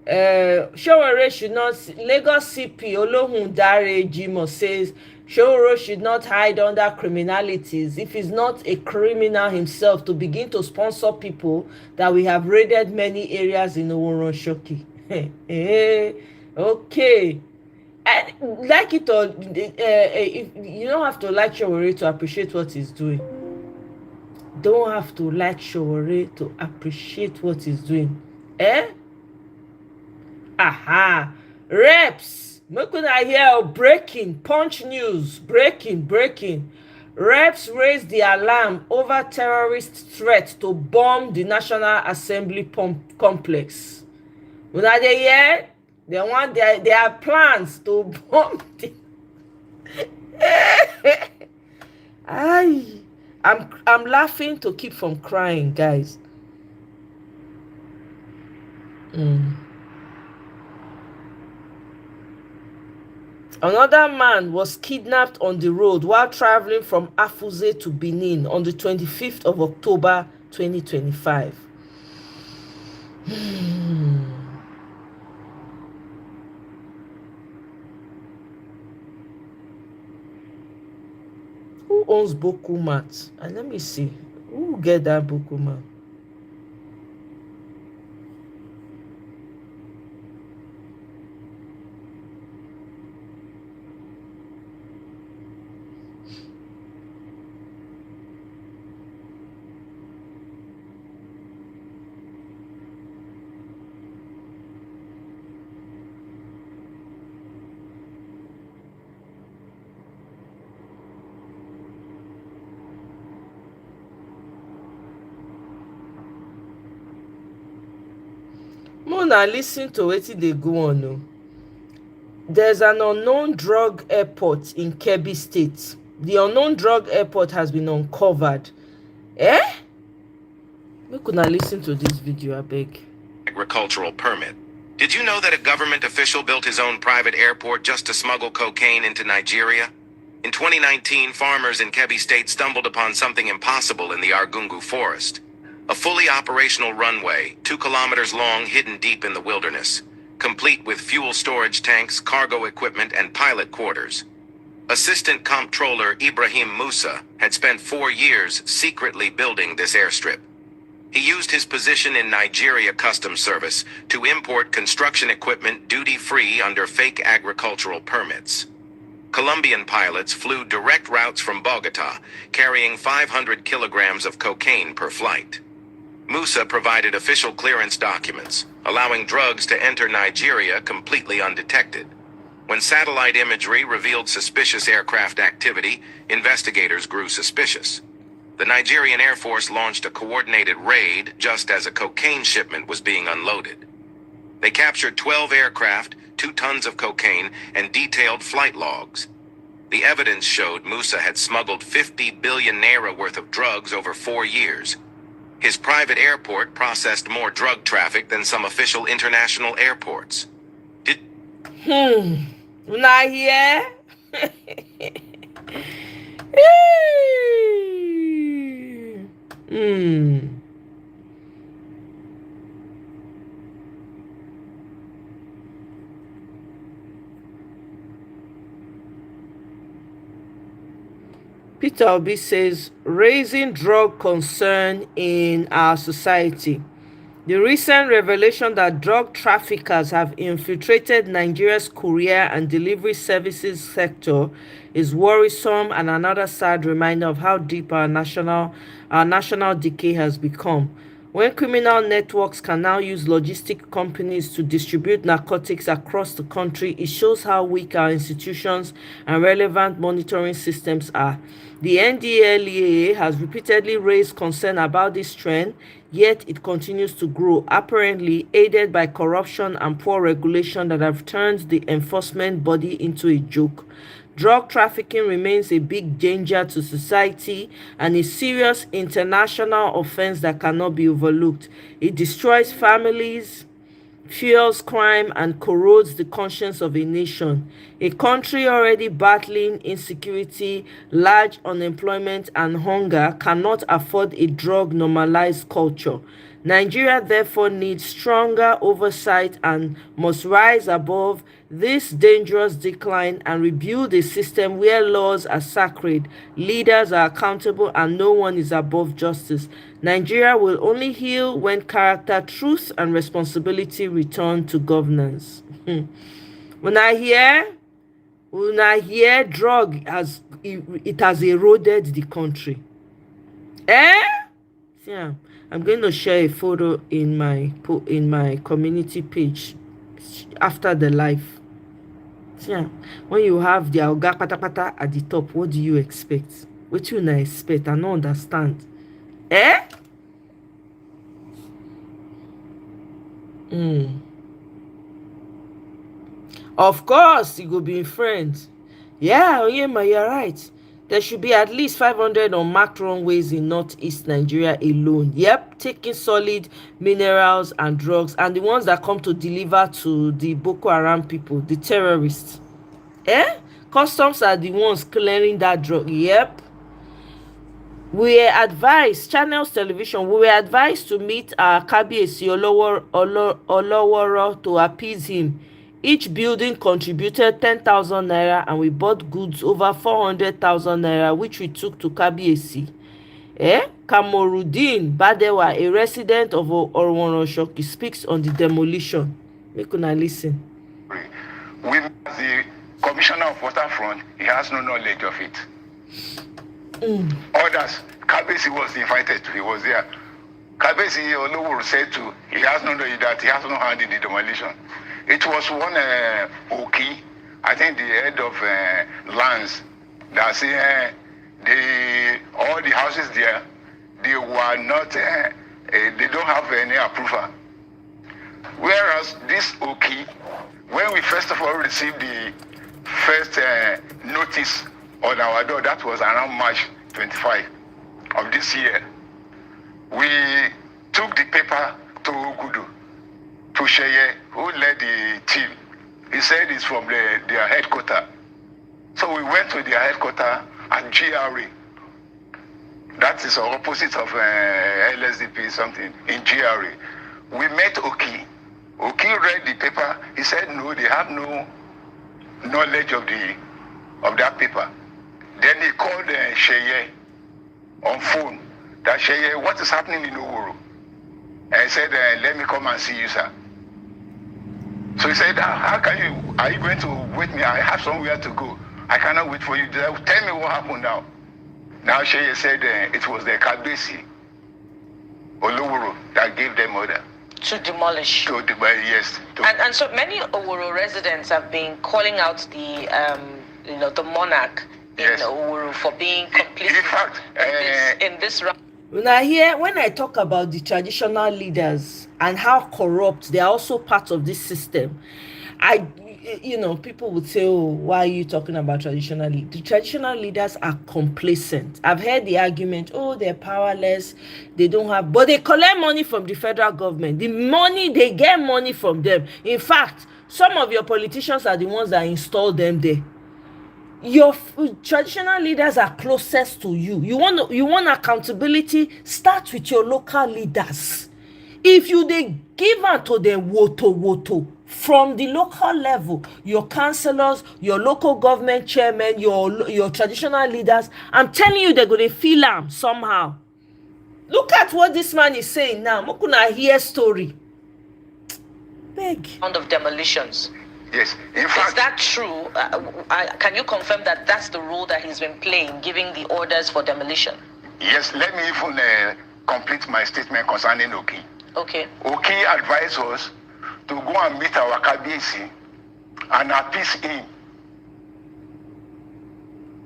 Showore should not. Lagos CP Olohun Dare Jimo says Showore should not hide under criminalities if he's not a criminal himself to begin to sponsor people that we have raided many areas in Oworonshoki. Okay. And like it or you don't have to like Showore to appreciate what he's doing. Don't have to like Showore to appreciate what he's doing. Aha. Reps. Make una hear breaking punch news. Breaking. Reps raised the alarm over terrorist threat to bomb the National Assembly complex. Una dey hear? They want their plans to bomb the I'm laughing to keep from crying, guys. Another man was kidnapped on the road while traveling from Afuze to Benin on the 25th of October 2025. Who owns Bokumat? And let me see. Who get that Bokumat? Mona, listen to wetin dey go on o. There's an unknown drug airport in Kebbi State. The unknown drug airport has been uncovered. Make una listen to this video, abeg. Agricultural permit. Did you know that a government official built his own private airport just to smuggle cocaine into Nigeria? In 2019, farmers in Kebbi State stumbled upon something impossible in the Argungu forest. A fully operational runway, 2 kilometers long, hidden deep in the wilderness, complete with fuel storage tanks, cargo equipment, and pilot quarters. Assistant Comptroller Ibrahim Musa had spent 4 years secretly building this airstrip. He used his position in Nigeria Customs Service to import construction equipment duty-free under fake agricultural permits. Colombian pilots flew direct routes from Bogota, carrying 500 kilograms of cocaine per flight. Musa provided official clearance documents, allowing drugs to enter Nigeria completely undetected. When satellite imagery revealed suspicious aircraft activity, investigators grew suspicious. The Nigerian Air Force launched a coordinated raid just as a cocaine shipment was being unloaded. They captured 12 aircraft, 2 tons of cocaine, and detailed flight logs. The evidence showed Musa had smuggled 50 billion naira worth of drugs over 4 years. His private airport processed more drug traffic than some official international airports. Una hear? Peter Obi says, raising drug concern in our society. The recent revelation that drug traffickers have infiltrated Nigeria's courier and delivery services sector is worrisome and another sad reminder of how deep our national decay has become. When criminal networks can now use logistic companies to distribute narcotics across the country, it shows how weak our institutions and relevant monitoring systems are. The NDLEA has repeatedly raised concern about this trend, yet it continues to grow, apparently aided by corruption and poor regulation that have turned the enforcement body into a joke. Drug trafficking remains a big danger to society and a serious international offense that cannot be overlooked. It destroys families, fuels crime, and corrodes the conscience of a nation. A country already battling insecurity, large unemployment, and hunger cannot afford a drug-normalized culture. Nigeria therefore needs stronger oversight and must rise above this dangerous decline and rebuild a system where laws are sacred, leaders are accountable, and no one is above justice. Nigeria will only heal when character, truth, and responsibility return to governance. When I hear drug it has eroded the country. Yeah, I'm going to share a photo in my community page after the live. Yeah, when you have the oga patapata at the top, what do you expect? What you not expect? I don't understand. Of course, you go be friends. Yeah, Oyema, you're right. There should be at least 500 unmarked runways in northeast Nigeria alone. Yep, taking solid minerals and drugs, and the ones that come to deliver to the Boko Haram people, the terrorists. Customs are the ones clearing that drug. Yep. We were advised, Channels Television, we were advised to meet our Kabiyesi Oloworo to appease him. Each building contributed 10,000 naira and we bought goods over 400,000 naira, which we took to Kabiyesi. Kamorudeen Badewa, a resident of Orwonroshoki, speaks on the demolition. Make una listen. With the Commissioner of Waterfront, he has no knowledge of it. Others, Kabiyesi was invited to, he was there. Kabiyesi Oloworo said to, he has no knowledge that he has no hand in the demolition. It was one Oki, I think the head of lands, that said all the houses there, they were not, they don't have any approval. Whereas this Oki, when we first of all received the first notice on our door, that was around March 25 of this year, we took the paper to Ogudu, to Sheye, who led the team. He said it's from their headquarters. So we went to their headquarters at GRA. That is opposite of LSDP something, in GRA. We met Oki. Oki read the paper. He said no, they have no knowledge of that paper. Then he called Sheye on phone. That Sheye, what is happening in Oworo? And he said, let me come and see you, sir. So he said, are you going to wait me? I have somewhere to go. I cannot wait for you. Tell me what happened now. Now Sheye said it was the Kabiyesi Oloworo that gave them order. To demolish. Yes. And so many Oworo residents have been calling out the monarch in Oworo for being complicit in fact, in this round. When I talk about the traditional leaders and how corrupt they are also part of this system, people would say, oh, why are you talking about traditional leaders? The traditional leaders are complacent. I've heard the argument, oh, they're powerless, they don't have, but they collect money from the federal government. They get money from them. In fact, some of your politicians are the ones that install them there. Your traditional leaders are closest to you. You want accountability, start with your local leaders. If you give out to them woto from the local level, your councillors, your local government chairman, your traditional leaders, I'm telling you, they're going to feel them somehow. Look at what this man is saying now. Mokuna hear story. Big round of demolitions. Yes, in fact. Is that true? Can you confirm that that's the role that he's been playing, giving the orders for demolition? Yes, let me even complete my statement concerning Oki. Okay. Oki advised us to go and meet our Kabiyesi and appease him.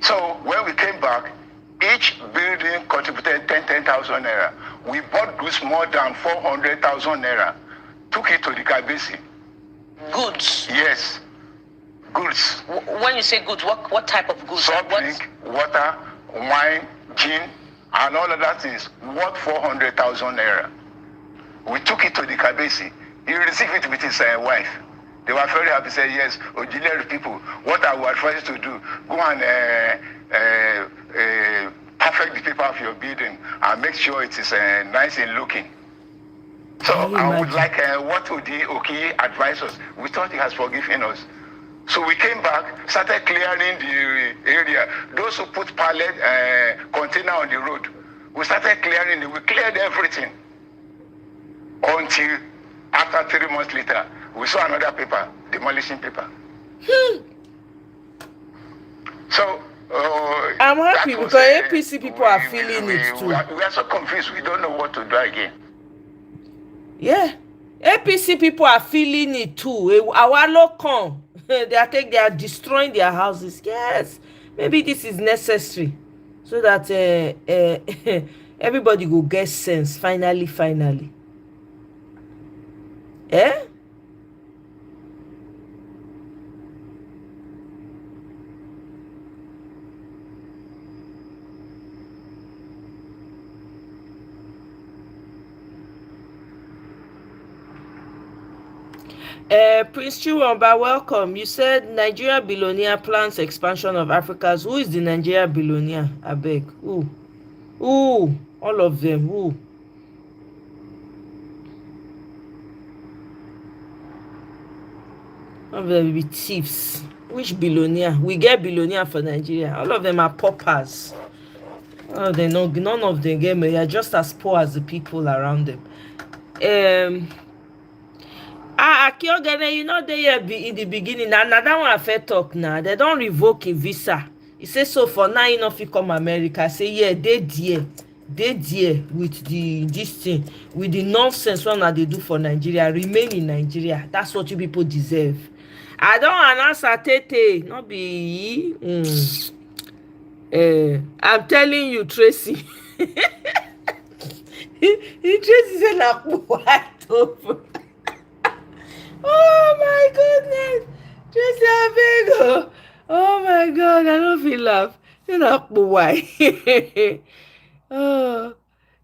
So when we came back, each building contributed 10,000 naira. We bought goods more than 400,000 naira, took it to the Kabiyesi. Goods? Yes, goods. When you say goods, what type of goods? Soft drink, water, wine, gin, and all of that things worth 400,000 naira. We took it to the Kabiyesi. He received it with his wife. They were very happy. Say, yes, Ojilere people, what I would advise you to do, go and perfect the paper of your building and make sure it is nice in looking. So I would like, what would the Oki advise us? We thought he has forgiven us. So we came back, started clearing the area. Those who put pallet container on the road, we started clearing it. We cleared everything. Until after 3 months later, we saw another paper, demolition paper. So I'm happy because APC people are feeling it too. We are so confused. We don't know what to do again. Yeah, APC people are feeling it too. Our local, they are destroying their houses. Yes, maybe this is necessary so that everybody will get sense. Finally. Eh? Prince Chiwamba, welcome. You said Nigeria billionaire plans expansion of Africa's. Who is the Nigeria billionaire? I beg. Who? All of them. Who? All of them will be thieves. Which billionaire? We get billionaire for Nigeria. All of them are paupers. Oh, they know none of them get me. They are just as poor as the people around them. Akiogene, you know they in the beginning. Another one I fed talk now. They don't revoke a visa. He says so for now, you know, if you come America, I say yeah, they there with this thing, with the nonsense one that they do for Nigeria. Remain in Nigeria. That's what you people deserve. I don't answer Tete, not be. I'm telling you, Tracy. Tracy said like what over. Oh my goodness, Tracy Abego. Oh my God, I don't feel laugh. You know why? Oh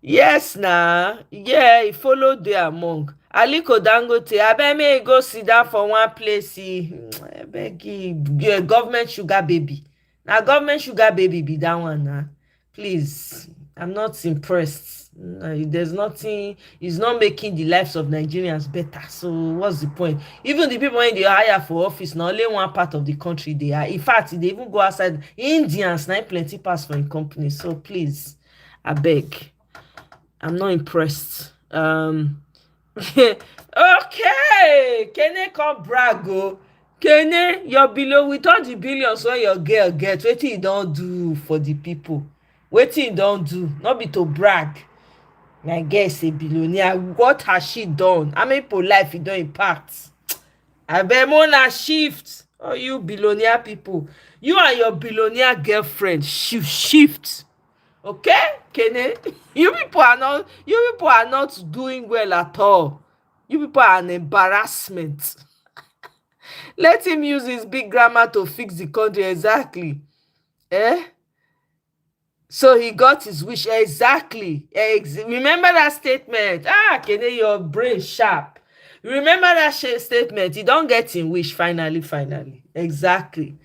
yes, nah. Yeah, he followed the among. Aliko Dangote, I beg me go sit down for one place. I beg you, government sugar baby. Now government sugar baby be that one now. Please, I'm not impressed. There's nothing. It's not making the lives of Nigerians better. So what's the point? Even the people when they hire for office, now only one part of the country they are. In fact, they even go outside. Indians now plenty pass for in company. So please, I beg. I'm not impressed. Okay, Kene come brag o. Kene, your below with all the billions when your girl get, wetin you don't do for the people? Wetin you don't do? Not be to brag. My girl is a billionaire. What has she done? How many people life you don't impact? I bet Mona shift. Oh, you billionaire people. You and your billionaire girlfriend shift. Okay, Kene, you people are not doing well at all. You people are an embarrassment. Let him use his big grammar to fix the country. Exactly. So he got his wish. Exactly. Remember that statement. Kene, your brain sharp. Remember that statement. He don't get him wish finally. Exactly.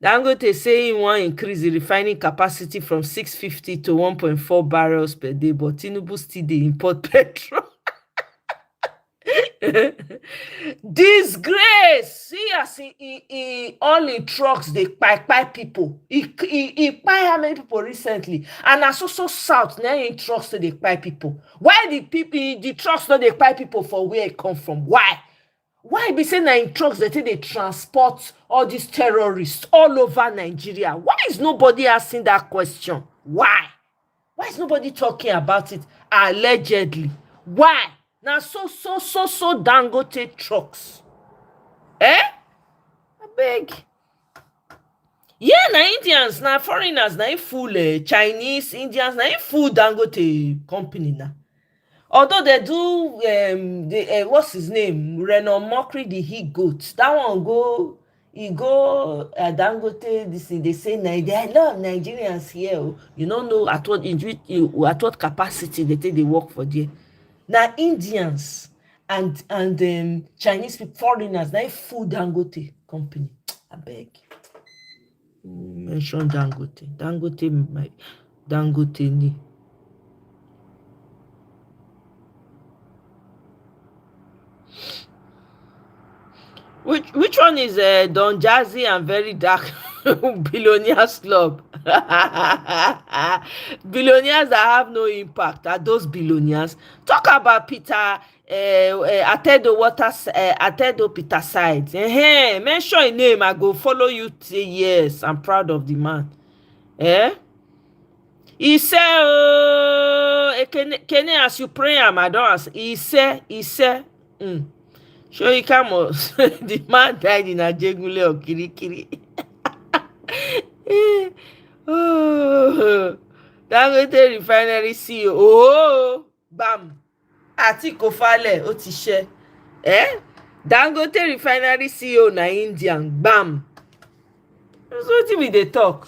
Dangote saying one increase the refining capacity from 650 to 1.4 barrels per day, but Tinubu still dey import petrol. Disgrace. See as he all in trucks they buy people. He buy how many people recently? And as also south now in trucks they buy people. Why the trucks not they buy people for where it come from? Why be saying that in trucks that they transport all these terrorists all over Nigeria? Why is nobody asking that question? Why is nobody talking about it? Allegedly. Why? Now so Dangote trucks. I beg. Yeah, na Indians, na foreigners, na full Chinese, Indians, na full Dangote company now. Although they do, what's his name? Renault Mockery, the he goat. That one go Dangote. This thing they say there are a lot of Nigerians here. You don't know at what capacity they take they work for there. Now Indians and Chinese people, foreigners, they full Dangote company. I beg. Mention Dangote. Dangote ni. Which one is Don Jazzy and Very Dark Billionaires Club? Billionaires that have no impact are those billionaires. Talk about Peter Atedo Peter Sides. Mention a name, I go follow you. Say yes, I'm proud of the man. He said, can as you pray, I don't ask. He said, Sure, he come on. The man died in Ajegule or Kirikiri. Oh, Dangote refinery CEO. Oh, bam. Atiko Fale, ó ti ṣe. Dangote refinery CEO na Indian. Bam. That's what we dey talk.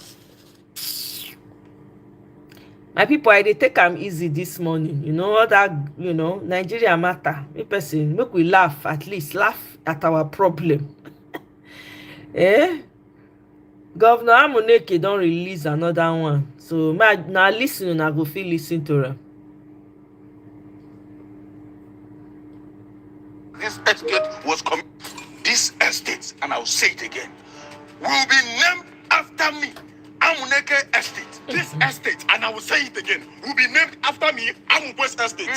My people, I dey take am easy this morning. You know all that, Nigeria matter. Make we laugh, at least laugh at our problem. Governor Amuneke don release another one. So now listen, una go fit listen to am. This estate was this estate, and I'll say it again, will be named after me. Amuneke Estate. This estate, and I will say it again, will be named after me, Amukwe's Estate.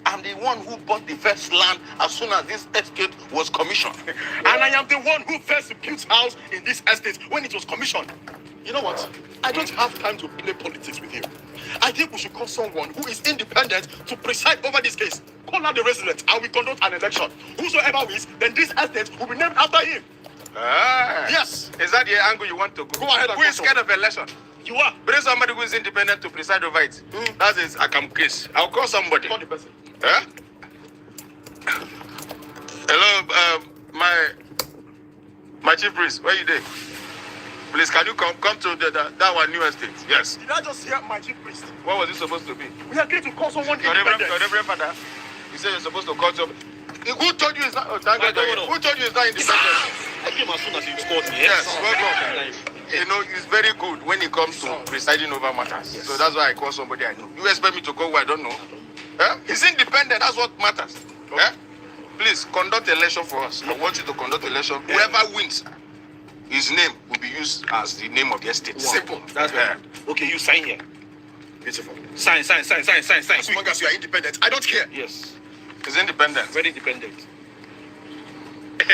I'm the one who bought the first land as soon as this estate was commissioned. And I am the one who first built house in this estate when it was commissioned. You know what? I don't have time to play politics with you. I think we should call someone who is independent to preside over this case. Call out the residents and we conduct an election. Whosoever wins, then this estate will be named after him. Yes. Is that the angle you want to go? Go ahead. Who is scared of election? You are. Bring somebody who is independent to preside over it. That is Akam case. I'll call somebody. Call the person. Hello, my chief priest. Where you there? Please, can you come to that one new estate? Yes. Did I just hear my chief priest? What was it supposed to be? We are going to call someone independent. Your Reverend Father, you said you're supposed to call somebody. Who told you it's not? Who told you it's not independent? I came as soon as you called me. Yes, welcome. You know, it's very good when it comes to presiding over matters. Yes. So that's why I call somebody I know. You expect me to call who I don't know? He's independent. That's what matters. Okay. Please conduct election for us. I want you to conduct election. Whoever wins, his name will be used as the name of the estate. Wow. Simple. That's right. Okay, you sign here. Beautiful. Sign. As long as you are independent, I don't care. Yes. He's independent. Very independent. I'm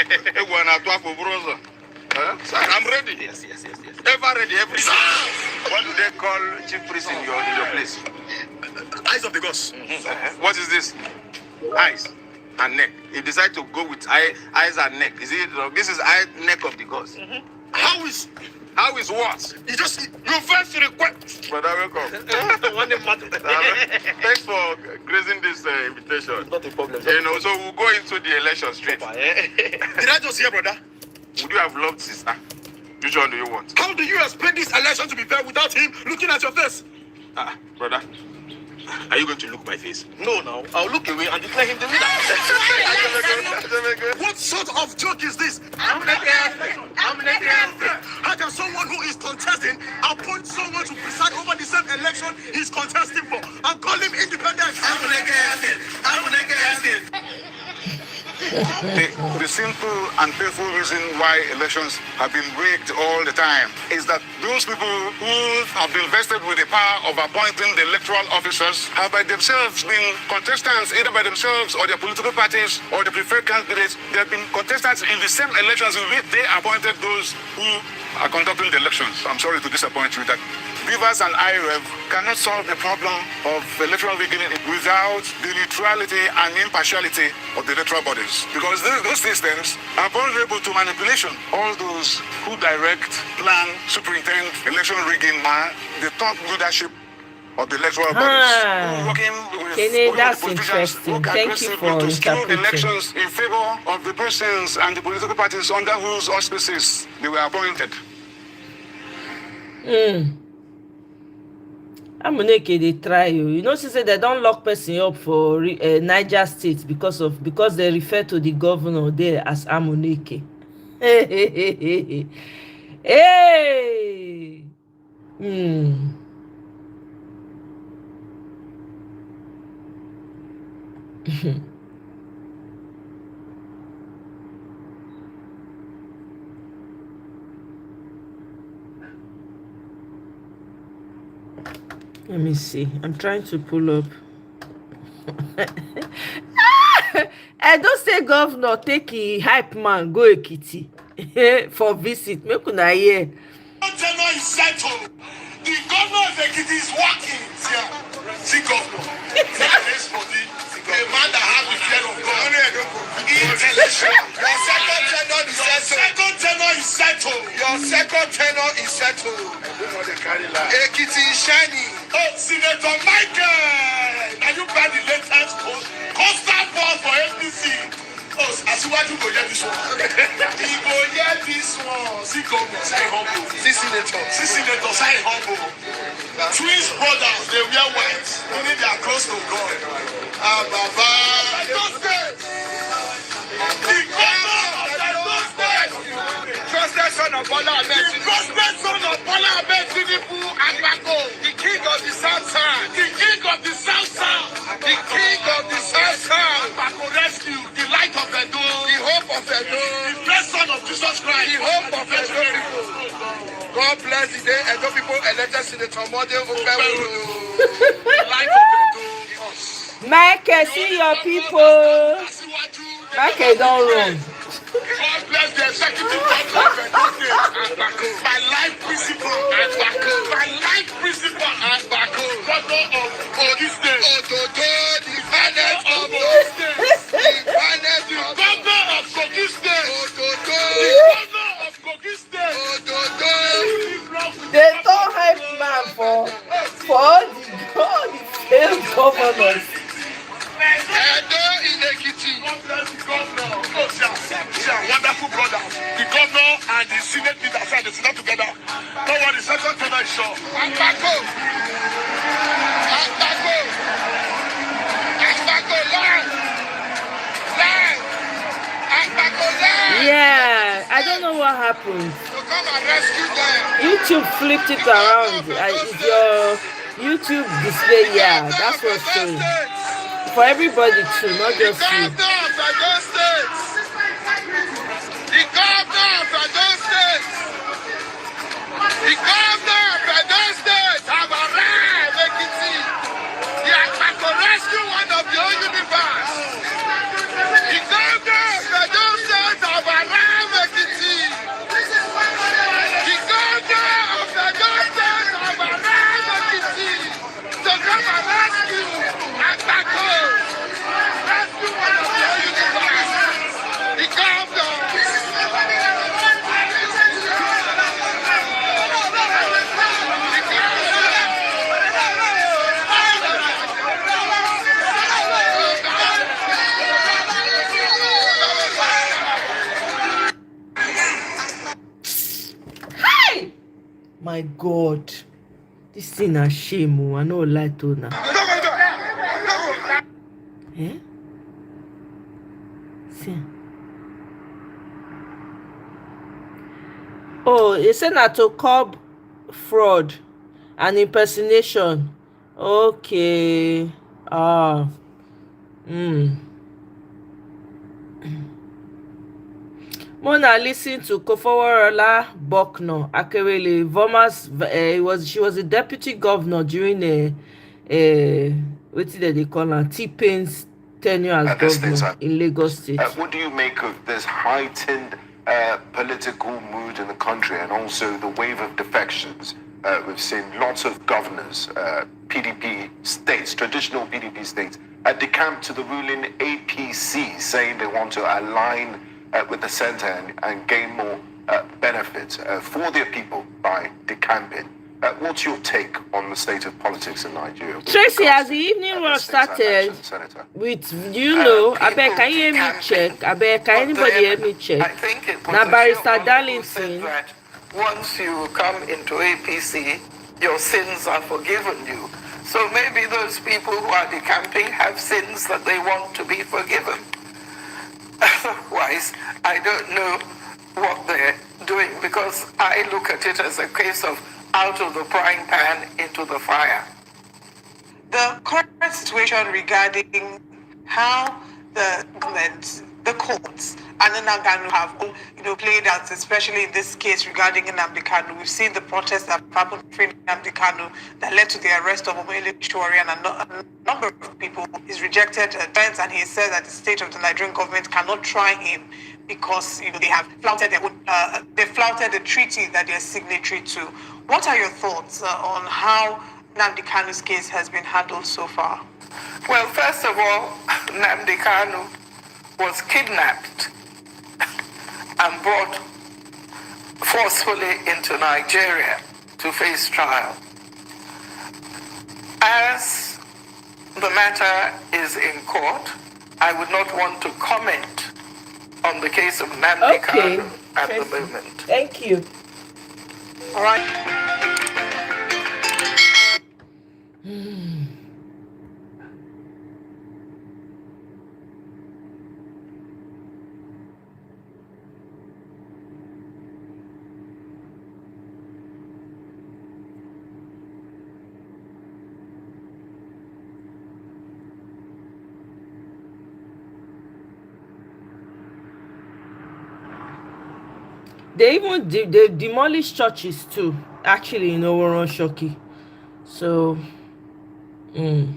ready. Yes. Ever ready, every day. What do they call chief priest in your place? Eyes of the gods. Mm-hmm. What is this? Eyes and neck. He decided to go with eyes and neck. Is it? This is eye, neck of the gods. Mm-hmm. How is what? You first request. Brother, welcome. Thanks for gracing this invitation. Not a problem. So we'll go into the election straight. Did I just hear, brother? Would you have loved sister? Which one do you want? How do you expect this election to be fair without him looking at your face? Brother, are you going to look my face? No. I'll look away and declare him the winner. What sort of joke is this? How can someone who is contesting appoint someone to preside over the same election he's contesting for and call him independent? The simple and painful reason why elections have been rigged all the time is that those people who have been vested with the power of appointing the electoral officers have by themselves been contestants, either by themselves or their political parties or the preferred candidates. They have been contestants in the same elections in which they appointed those who are conducting the elections. I'm sorry to disappoint you that Beavers and IREV cannot solve the problem of electoral rigging without the neutrality and impartiality of the electoral bodies. Because those systems are vulnerable to manipulation. All those who direct, plan, superintend election rigging are the top leadership of the electoral bodies. That's interesting. Thank you for interpreting. Elections in favor of the persons and the political parties under whose auspices they were appointed. Amuneke they try you. You know, she said they don't lock person up for Niger State because they refer to the governor there as Amuneke. Hey. Hmm. Let me see. I'm trying to pull up. Edo State governor take a hype man go Ekiti for visit. Make una hear. Tenor is settled. The governor of Ekiti is working. See, governor. A man that has the fear of God. Intellectual. Your second tenor is settled. Your second tenor is settled. Ekiti is shining. Oh, Senator Michael. Can you buy the latest constant ball for APC? Oh, as you want to go get this one. He go get this one. See, governor, say humble. See, senator, say humble. Twins brothers, they wear white. Meaning they are close to God. Baba. The governor of the state. Trusted son of Bola Ahmed. The trusted son of Bola Ahmed Tinubu Agbako. The king of the South South. The king of the South South. The king of the South South. Agbako rescue. The light of the door. The hope of the door. The first son of Jesus Christ. The hope of the door. God bless the day Edo people elected Senator Model Obewo. The light of the door. Michael, see your people. Michael, don't run. God bless the executive governor of Edo State. My life principle and Bako. My life principle and Bako. Governor of Kogi State. Ododo, the finest of Kogi State. The finest governor of Kogi State. Ododo. The governor of Kogi State. Ododo. They don't hype man for all the failed governors. Edo in Ekiti. God bless the governor. Wonderful brothers. The governor and the Senate leader said they sit down together. Don't worry, second tenor is sure. Agbako, live. Agbako, live. Yeah, I don't know what happened. To come and rescue them. YouTube flipped it around. Is your YouTube display? Yeah, that's what's showing. For everybody too, not just you. The governor of Edo State. The governor of Edo State have arrived, Ekiti. They are back to rescue one of your universe. The governor of Edo State have arrived, Ekiti. The governor of Edo State have arrived, Ekiti. To come and rescue Agbako. Rescue one of your universe. The governor. My God, this thing a shame. I know lie to now. Eh? See. Oh, you said that to curb fraud and impersonation. Okay. Mona listened to Kofoworola Bokno Akerele she was a deputy governor during what did they call her? T-Pain's tenure as governor in Lagos State. What do you make of this heightened political mood in the country and also the wave of defections? We've seen lots of governors, PDP states, traditional PDP states, decamp to the ruling APC, saying they want to align with the center and gain more benefits for their people by decamping. What's your take on the state of politics in Nigeria? Tracy, as the evening rush started with, I bet, can you hear me check? I bet, can anybody hear me check? I think it was now, Barrister Darlington. that once you come into APC, your sins are forgiven you. So maybe those people who are decamping have sins that they want to be forgiven. Otherwise, I don't know what they're doing, because I look at it as a case of out of the frying pan into the fire. The current situation regarding how the government, the courts, and Nnamdi Kanu have, played out, especially in this case regarding Nnamdi Kanu. We've seen the protests that happened between Nnamdi Kanu that led to the arrest of Omoye and a number of people. He's rejected defense, and he said that the state of the Nigerian government cannot try him because they have flouted their own, they flouted the treaty that they're signatory to. What are your thoughts on how Nnamdi Kanu's case has been handled so far? Well, first of all, Nnamdi Kanu was kidnapped and brought forcefully into Nigeria to face trial. As the matter is in court, I would not want to comment on the case of Nnamdi Kanu at the moment. Thank you. All right. They even they demolished churches too, actually, in Oworon Shoki. So, every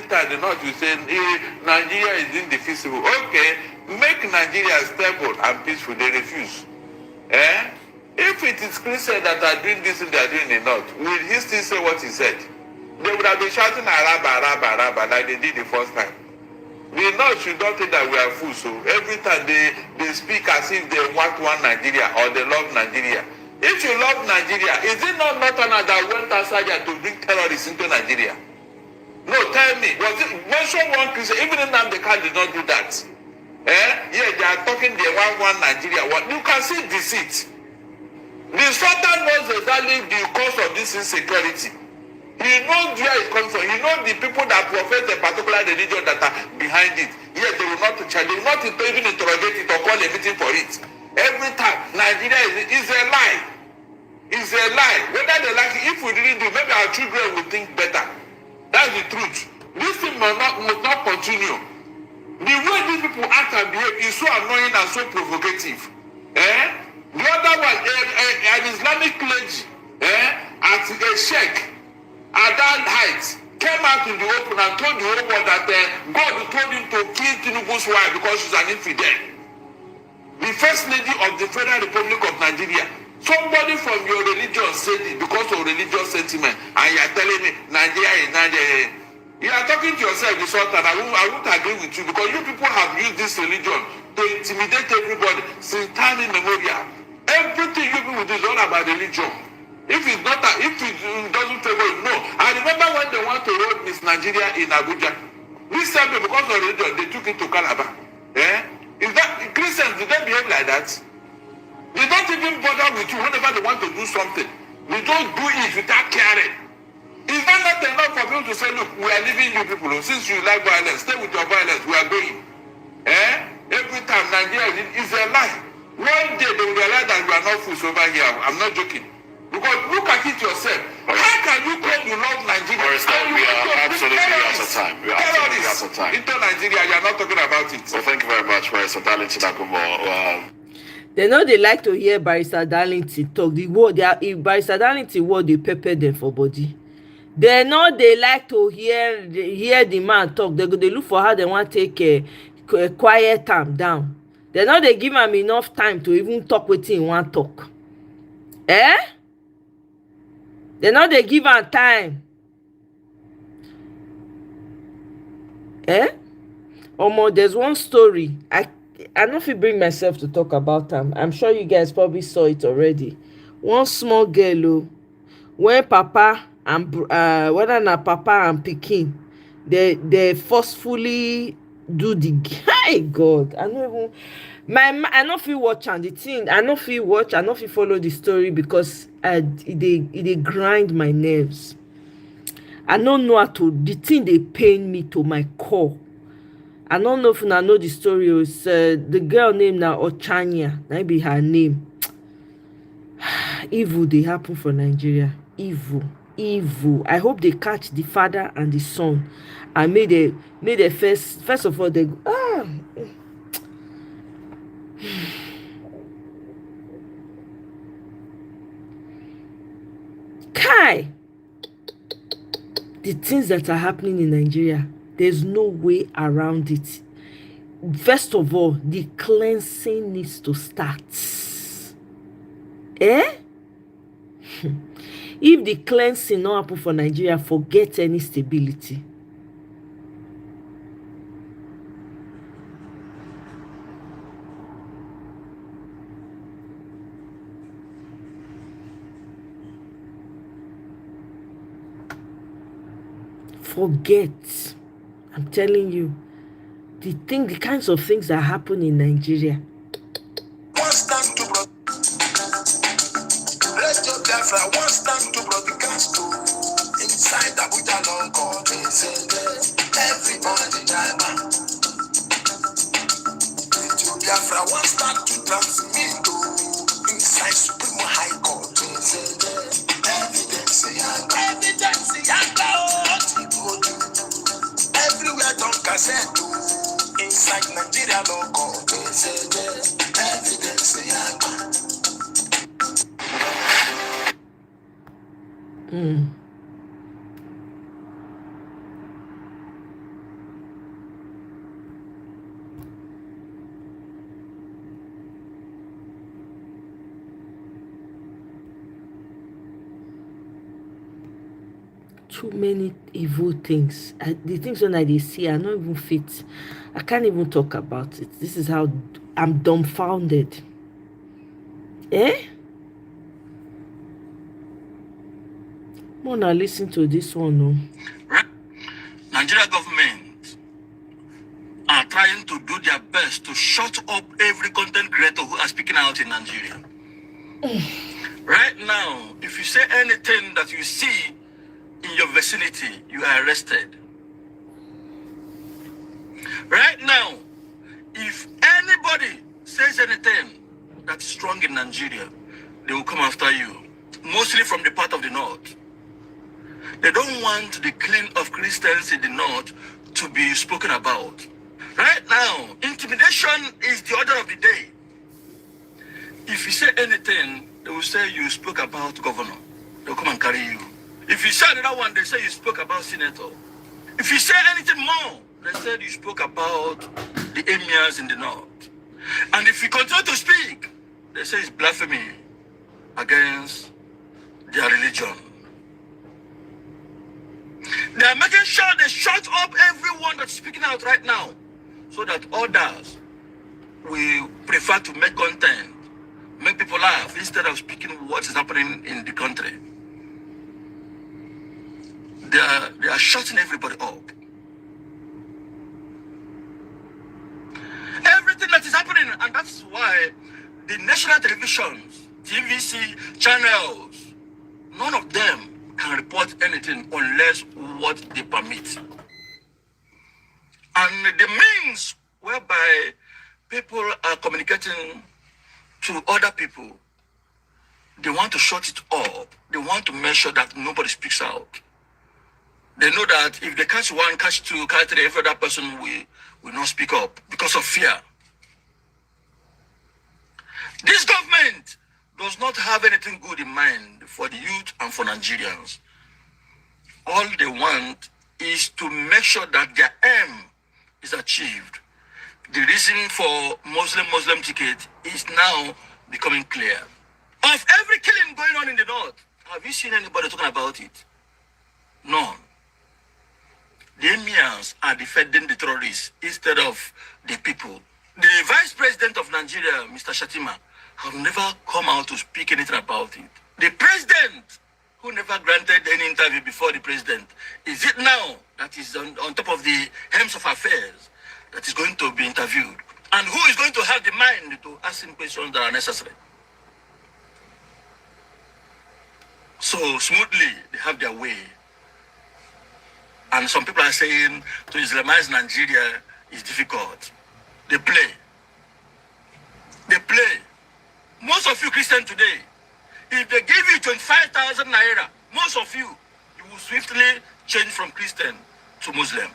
time the North will say Nigeria is indefeasible. Okay, make Nigeria stable and peaceful. They refuse. If it is Christians that are doing this and they are doing the North, will he still say what he said? They would have been shouting Araba, Araba, Araba like they did the first time. The North should not think that we are fools. So every time they speak as if they want one Nigeria or they love Nigeria. If you love Nigeria, is it not Northerners that went outside there to bring terrorists into Nigeria? No, tell me. Mention one Christian, even if Nnamdi Kanu did not do that. Yeah, they are talking they want one Nigeria. You can see deceit. The Sultan knows exactly the cause of this insecurity. He knows where it comes from. He knows the people that profess a particular religion that are behind it. Yet they will not charge. They will not even interrogate it or call a meeting for it. Every time, Nigeria is a lie. It's a lie. Whether they like it, if we didn't do, maybe our children will think better. That's the truth. This thing must not continue. The way these people act and behave is so annoying and so provocative. The other one, an Islamic clergy, at a sheikh, at that height, came out in the open and told the whole world that God told him to kill Tinubu's wife because she's an infidel. The first lady of the Federal Republic of Nigeria. Somebody from your religion said it because of religious sentiment, and you are telling me Nigeria is Nigeria. You are talking to yourself, the Sultan. I won't agree with you because you people have used this religion to intimidate everybody since time immemorial. Everything you people do is all about religion. If it doesn't favor you, no. I remember when they want to hold Miss Nigeria in Abuja. This time because of religion, they took it to Calabar. Is that Christians? Do they behave like that? They don't even bother with you whenever they want to do something. They don't do it without caring. Is that not enough for people to say, look, we are leaving you people. Since you like violence, stay with your violence. We are going. Every time Nigeria is a lie. One day they will realize that we are not fools over here. I'm not joking. Because look at it yourself. How can you claim you love Nigeria? We are absolutely out of time. We are absolutely out of time. Into Nigeria, you are not talking about it. Well, thank you very much, Barrister Darlington Agumo. They know they like to hear Barrister Darlington talk. The word Barrister Darlington word they pepper them for body. They know they like to hear the man talk. They look for how they want to take a quiet time down. They know they give him enough time to even talk with him want talk. They know they give him time. There's one story. I don't feel bring myself to talk about them. I'm sure you guys probably saw it already. One small girl when papa and whether na papa and pikin, they forcefully do the hey God, I no even I no fit watch am the thing, I no fit watch, I no fit follow the story because it dey grind my nerves. I no know how to, the thing dey pain me to my core. I don't know if una know the story. It's the girl name na Ochanya, na be her name. Evil dey happen for Nigeria. Evil. I hope they catch the father and the son, and may they first of all they Kai. The things that are happening in Nigeria, there's no way around it. First of all, the cleansing needs to start. If the cleansing not happen for Nigeria, forget any stability. Forget. I'm telling you, the kinds of things that happen in Nigeria. Inside Nigeria local, evidence. Too many evil things. The things when I see are not even fit. I can't even talk about it. This is how I'm dumbfounded. Mona, listen to this one. No? Nigeria government are trying to do their best to shut up every content creator who are speaking out in Nigeria. Right now, if you say anything that you see in your vicinity, you are arrested. Right now, if anybody says anything that's strong in Nigeria, they will come after you, mostly from the part of the north. They don't want the killing of Christians in the north to be spoken about. Right now, intimidation is the order of the day. If you say anything, they will say you spoke about governor. They'll come and carry you. If you say another one, they say you spoke about senator. If you say anything more, they said you spoke about the emirs in the north. And if you continue to speak, they say it's blasphemy against their religion. They are making sure they shut up everyone that's speaking out right now, so that others will prefer to make content, make people laugh, instead of speaking what is happening in the country. They are shutting everybody up. Everything that is happening, and that's why the national televisions, TVC channels, none of them can report anything unless what they permit. And the means whereby people are communicating to other people, they want to shut it up. They want to make sure that nobody speaks out. They know that if they catch one, catch two, catch three, every other person will not speak up because of fear. This government does not have anything good in mind for the youth and for Nigerians. All they want is to make sure that their aim is achieved. The reason for Muslim ticket is now becoming clear. Of every killing going on in the north, have you seen anybody talking about it? None. The emirs are defending the terrorists instead of the people. The vice president of Nigeria, Mr. Shatima, have never come out to speak anything about it. The president, who never granted any interview before the president, is it now that is on top of the hems of affairs that is going to be interviewed? And who is going to have the mind to ask him questions that are necessary? So smoothly, they have their way. And some people are saying to Islamize Nigeria is difficult. They play. They play. Most of you Christians today, if they give you 25,000 naira, most of you will swiftly change from Christian to Muslim.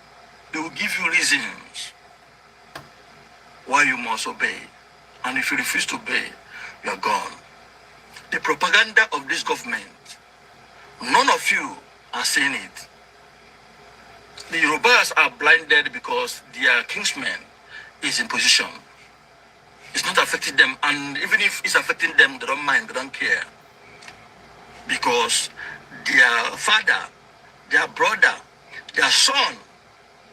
They will give you reasons why you must obey. And if you refuse to obey, you are gone. The propaganda of this government, none of you are saying it. The Yorubas are blinded because their kingsman is in position. It's not affecting them, and even if it's affecting them, they don't mind, they don't care. Because their father, their brother, their son,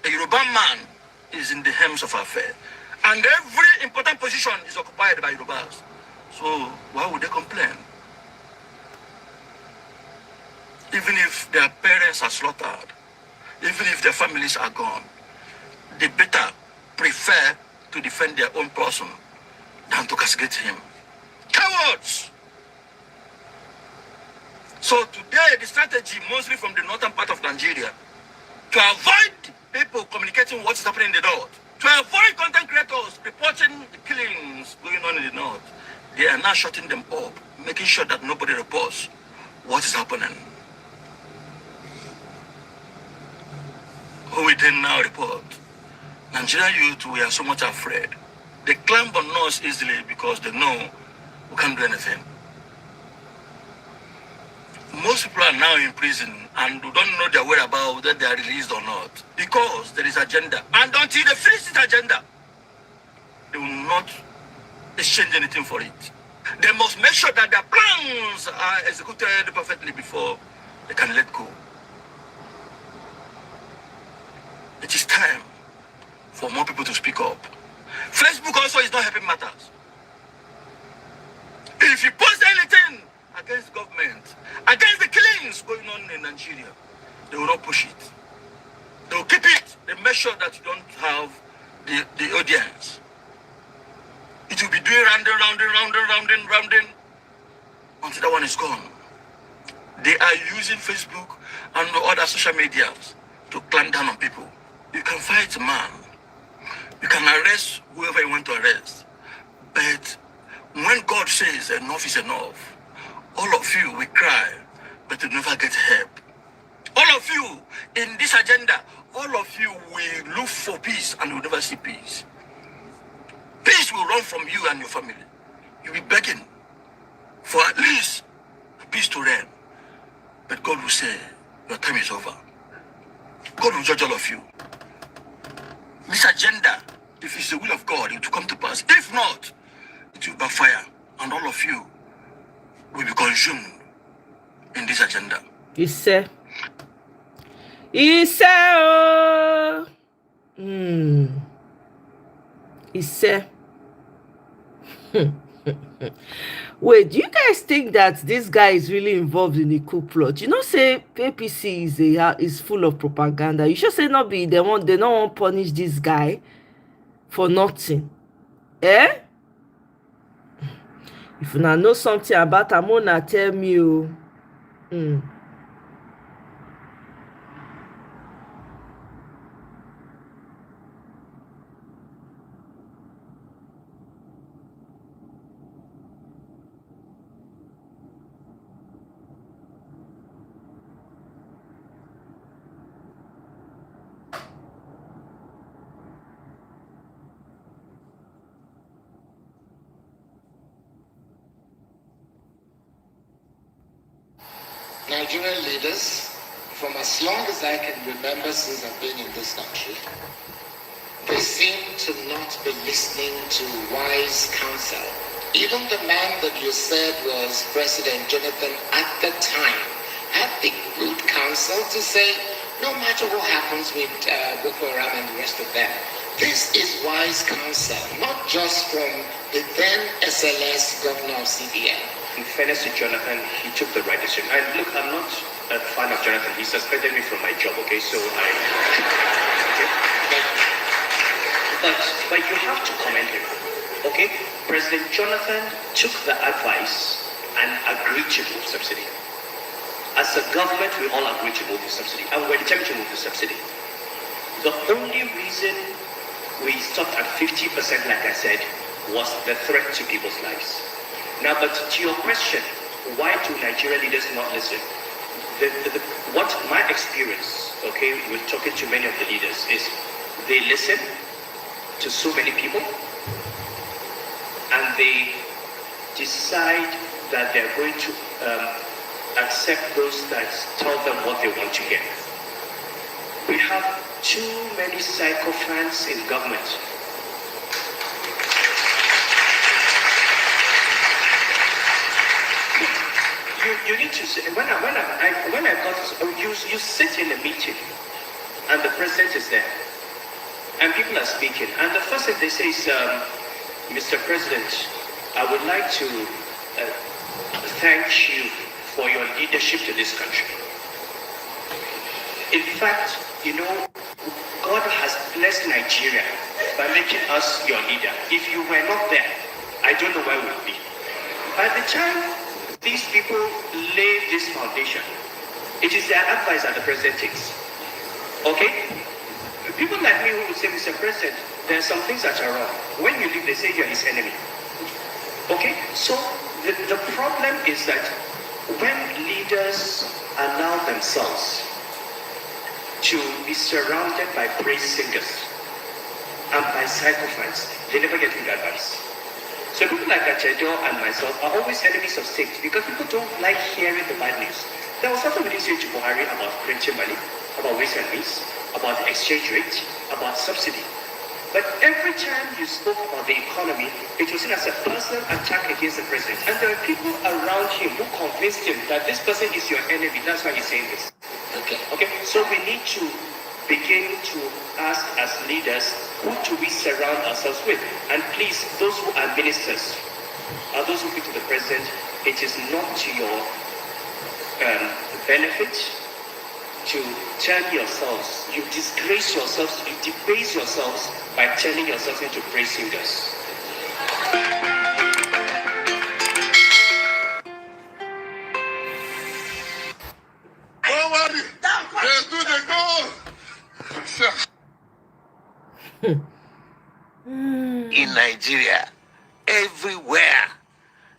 a Yoruba man, is in the hems of affair. And every important position is occupied by Yorubas. So why would they complain? Even if their parents are slaughtered, even if their families are gone, they better prefer to defend their own person than to castigate him. Cowards! So today, the strategy, mostly from the northern part of Nigeria, to avoid people communicating what is happening in the north, to avoid content creators reporting the killings going on in the north, they are now shutting them up, making sure that nobody reports what is happening. Who we then now report? Nigerian youth, we are so much afraid. They climb on us easily because they know we can't do anything. Most people are now in prison and we don't know their whereabouts, whether they are released or not, because there is agenda. And until they finish this agenda, they will not exchange anything for it. They must make sure that their plans are executed perfectly before they can let go. It is time for more people to speak up. Facebook also is not helping matters. If you post anything against government, against the killings going on in Nigeria, they will not push it. They will keep it. They make sure that you don't have the audience. It will be doing rounding until that one is gone. They are using Facebook and other social medias to clamp down on people. You can fight a man. You can arrest whoever you want to arrest. But when God says enough is enough, all of you will cry, but you never get help. All of you in this agenda, all of you will look for peace and will never see peace. Peace will run from you and your family. You'll be begging for at least peace to reign. But God will say, your time is over. God will judge all of you. This agenda, if it's the will of God, it will come to pass. If not, it will backfire. And all of you will be consumed in this agenda. Ise. Oh. Ise. Wait, do you guys think that this guy is really involved in the coup plot? You know, say APC is full of propaganda. You should say not be they don't want to punish this guy for nothing. Eh? If you know something about Amona, tell me. Nigerian leaders, from as long as I can remember since I've been in this country, they seem to not be listening to wise counsel. Even the man that you said was President Jonathan at the time had the good counsel to say, no matter what happens with Boko Haram and the rest of them, this is wise counsel, not just from the then SLS governor of CBN, in fairness to Jonathan, he took the right decision. And look, I'm not a fan of Jonathan. He suspended me from my job, okay? So okay? But you have to commend him, okay? President Jonathan took the advice and agreed to move subsidy. As a government, we all agreed to move the subsidy, and we're determined to move the subsidy. The only reason we stopped at 50%, like I said, was the threat to people's lives. Now, but to your question, why do Nigerian leaders not listen? What my experience, okay, with talking to many of the leaders is they listen to so many people and they decide that they're going to accept those that tell them what they want to hear. We have too many sycophants in government. You need to say, when I got you sit in a meeting and the president is there and people are speaking and the first thing they say is, Mr. President, I would like to thank you for your leadership to this country. In fact, you know, God has blessed Nigeria by making us your leader. If you were not there, I don't know where we would be. By the time these people lay this foundation, it is their advice that the president takes. Okay? People like me who would say, Mr. President, there are some things that are wrong. When you leave, they say you're his enemy. Okay? So the problem is that when leaders allow themselves to be surrounded by praise singers and by sycophants, they never get good advice. So people like Achedo and myself are always enemies of state because people don't like hearing the bad news. There was something we didn't say to Buhari about printing money, about waste and means, about the exchange rate, about subsidy. But every time you spoke about the economy, it was seen as a personal attack against the president. And there are people around him who convinced him that this person is your enemy. That's why he's saying this. Okay. So we need to begin to ask as leaders, who do we surround ourselves with? And please, those who are ministers, or those who speak to the president, it is not to your benefit to turn yourselves, you disgrace yourselves, you debase yourselves by turning yourselves into praise singers. Nobody, let's do the goal. In Nigeria, everywhere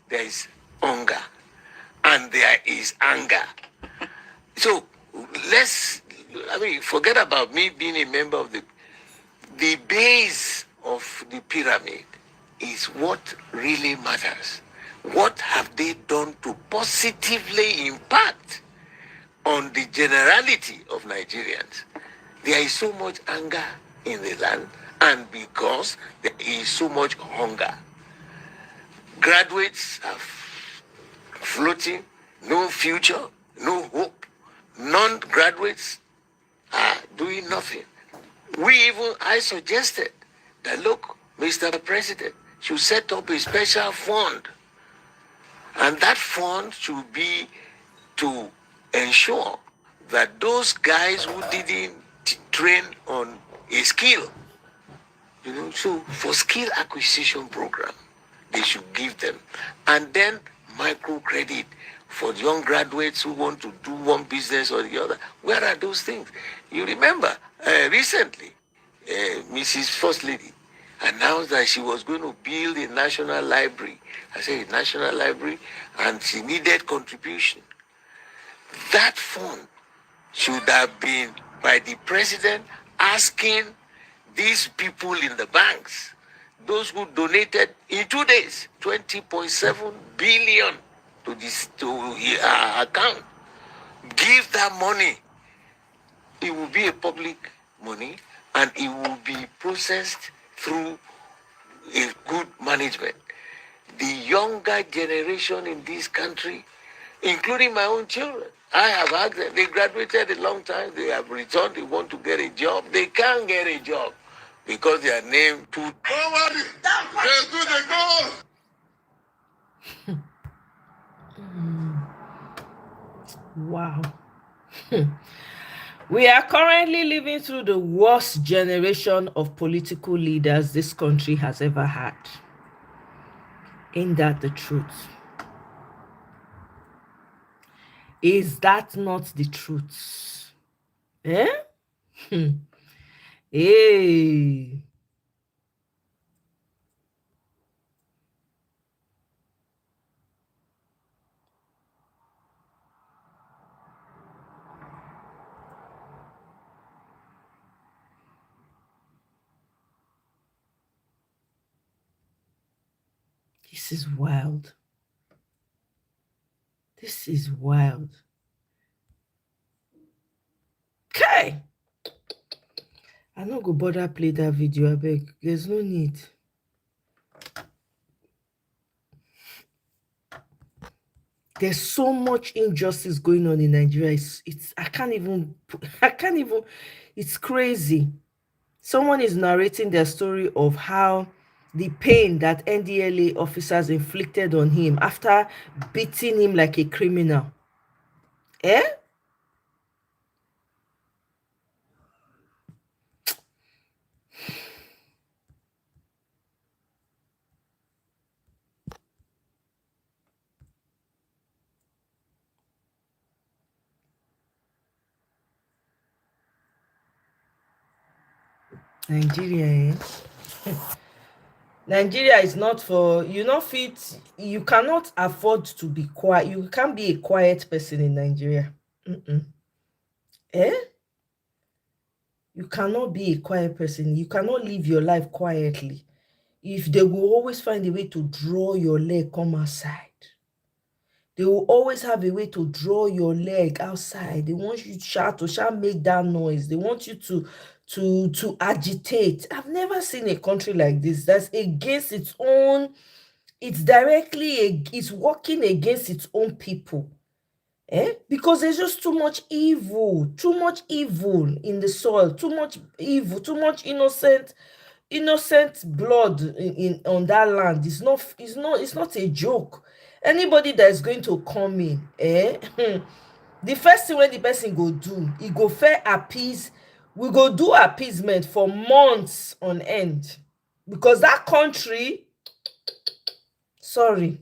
there is hunger and there is anger. So forget about me being a member of the base of the pyramid is what really matters. What have they done to positively impact on the generality of Nigerians? There is so much anger in the land, and because there is so much hunger, graduates are floating, no future, no hope. Non-graduates are doing nothing. I suggested that, look, Mr. President should set up a special fund. And that fund should be to ensure that those guys who didn't train on a skill, so for skill acquisition program, they should give them. And then microcredit for young graduates who want to do one business or the other. Where are those things? You remember, recently, Mrs. First Lady announced that she was going to build a national library. I say a national library, and she needed contribution. That fund should have been by the president asking these people in the banks, those who donated in 2 days, 20.7 billion to account. Give that money. It will be a public money and it will be processed through a good management. The younger generation in this country, including my own children, I have asked them, they graduated a long time, they have returned, they want to get a job. They can't get a job because they are named too. Nobody, let's do the goal. Wow. We are currently living through the worst generation of political leaders this country has ever had. Ain't that the truth? Is that not the truth? Eh? Hey. This is wild. This is wild. Okay. I no go bother play that video, I beg. There's no need. There's so much injustice going on in Nigeria. I can't even, it's crazy. Someone is narrating their story of how the pain that NDLA officers inflicted on him after beating him like a criminal. Eh? Nigeria, eh? Nigeria is not for, you cannot afford to be quiet. You can't be a quiet person in Nigeria. Eh? You cannot be a quiet person. You cannot live your life quietly. If they will always find a way to draw your leg, come outside. They will always have a way to draw your leg outside. They want you to shout, make that noise. They want you to agitate. I've never seen a country like this that's against its own. It's working against its own people. Because there's just too much evil in the soil, too much evil, too much innocent blood on that land. It's not a joke. Anybody that is going to come in, the first thing when the person go do, he go fair appease. We go do appeasement for months on end, because that country, sorry,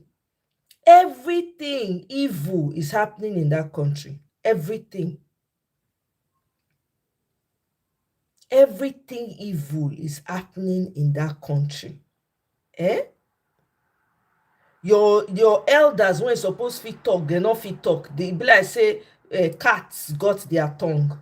everything evil is happening in that country. Everything evil is happening in that country. Your elders, when supposed fit talk, they not fit talk. They be like say cats got their tongue.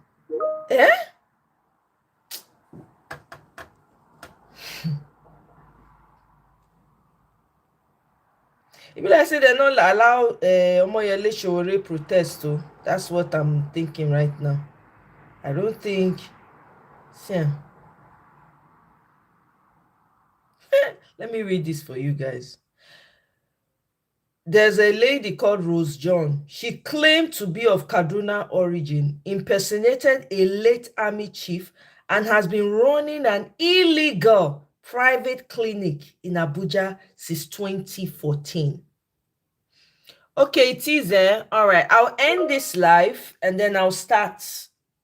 It be like say they not allow Omoye Showore protest too. That's what I'm thinking right now. I don't think. Yeah. Let me read this for you guys. There's a lady called Rose John. She claimed to be of Kaduna origin, impersonated a late army chief, and has been running an illegal private clinic in Abuja since 2014. Okay, it is there. All right, I'll end this live and then I'll start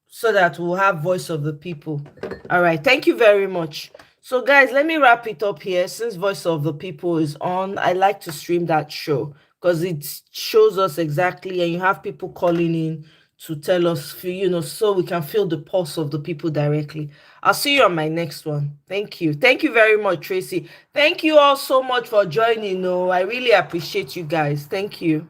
so that we'll have voice of the people. All right, thank you very much. So guys, let me wrap it up here. Since Voice of the People is on, I like to stream that show because it shows us exactly, and you have people calling in to tell us, so we can feel the pulse of the people directly. I'll see you on my next one. Thank you. Thank you very much, Tracy. Thank you all so much for joining. I really appreciate you guys. Thank you.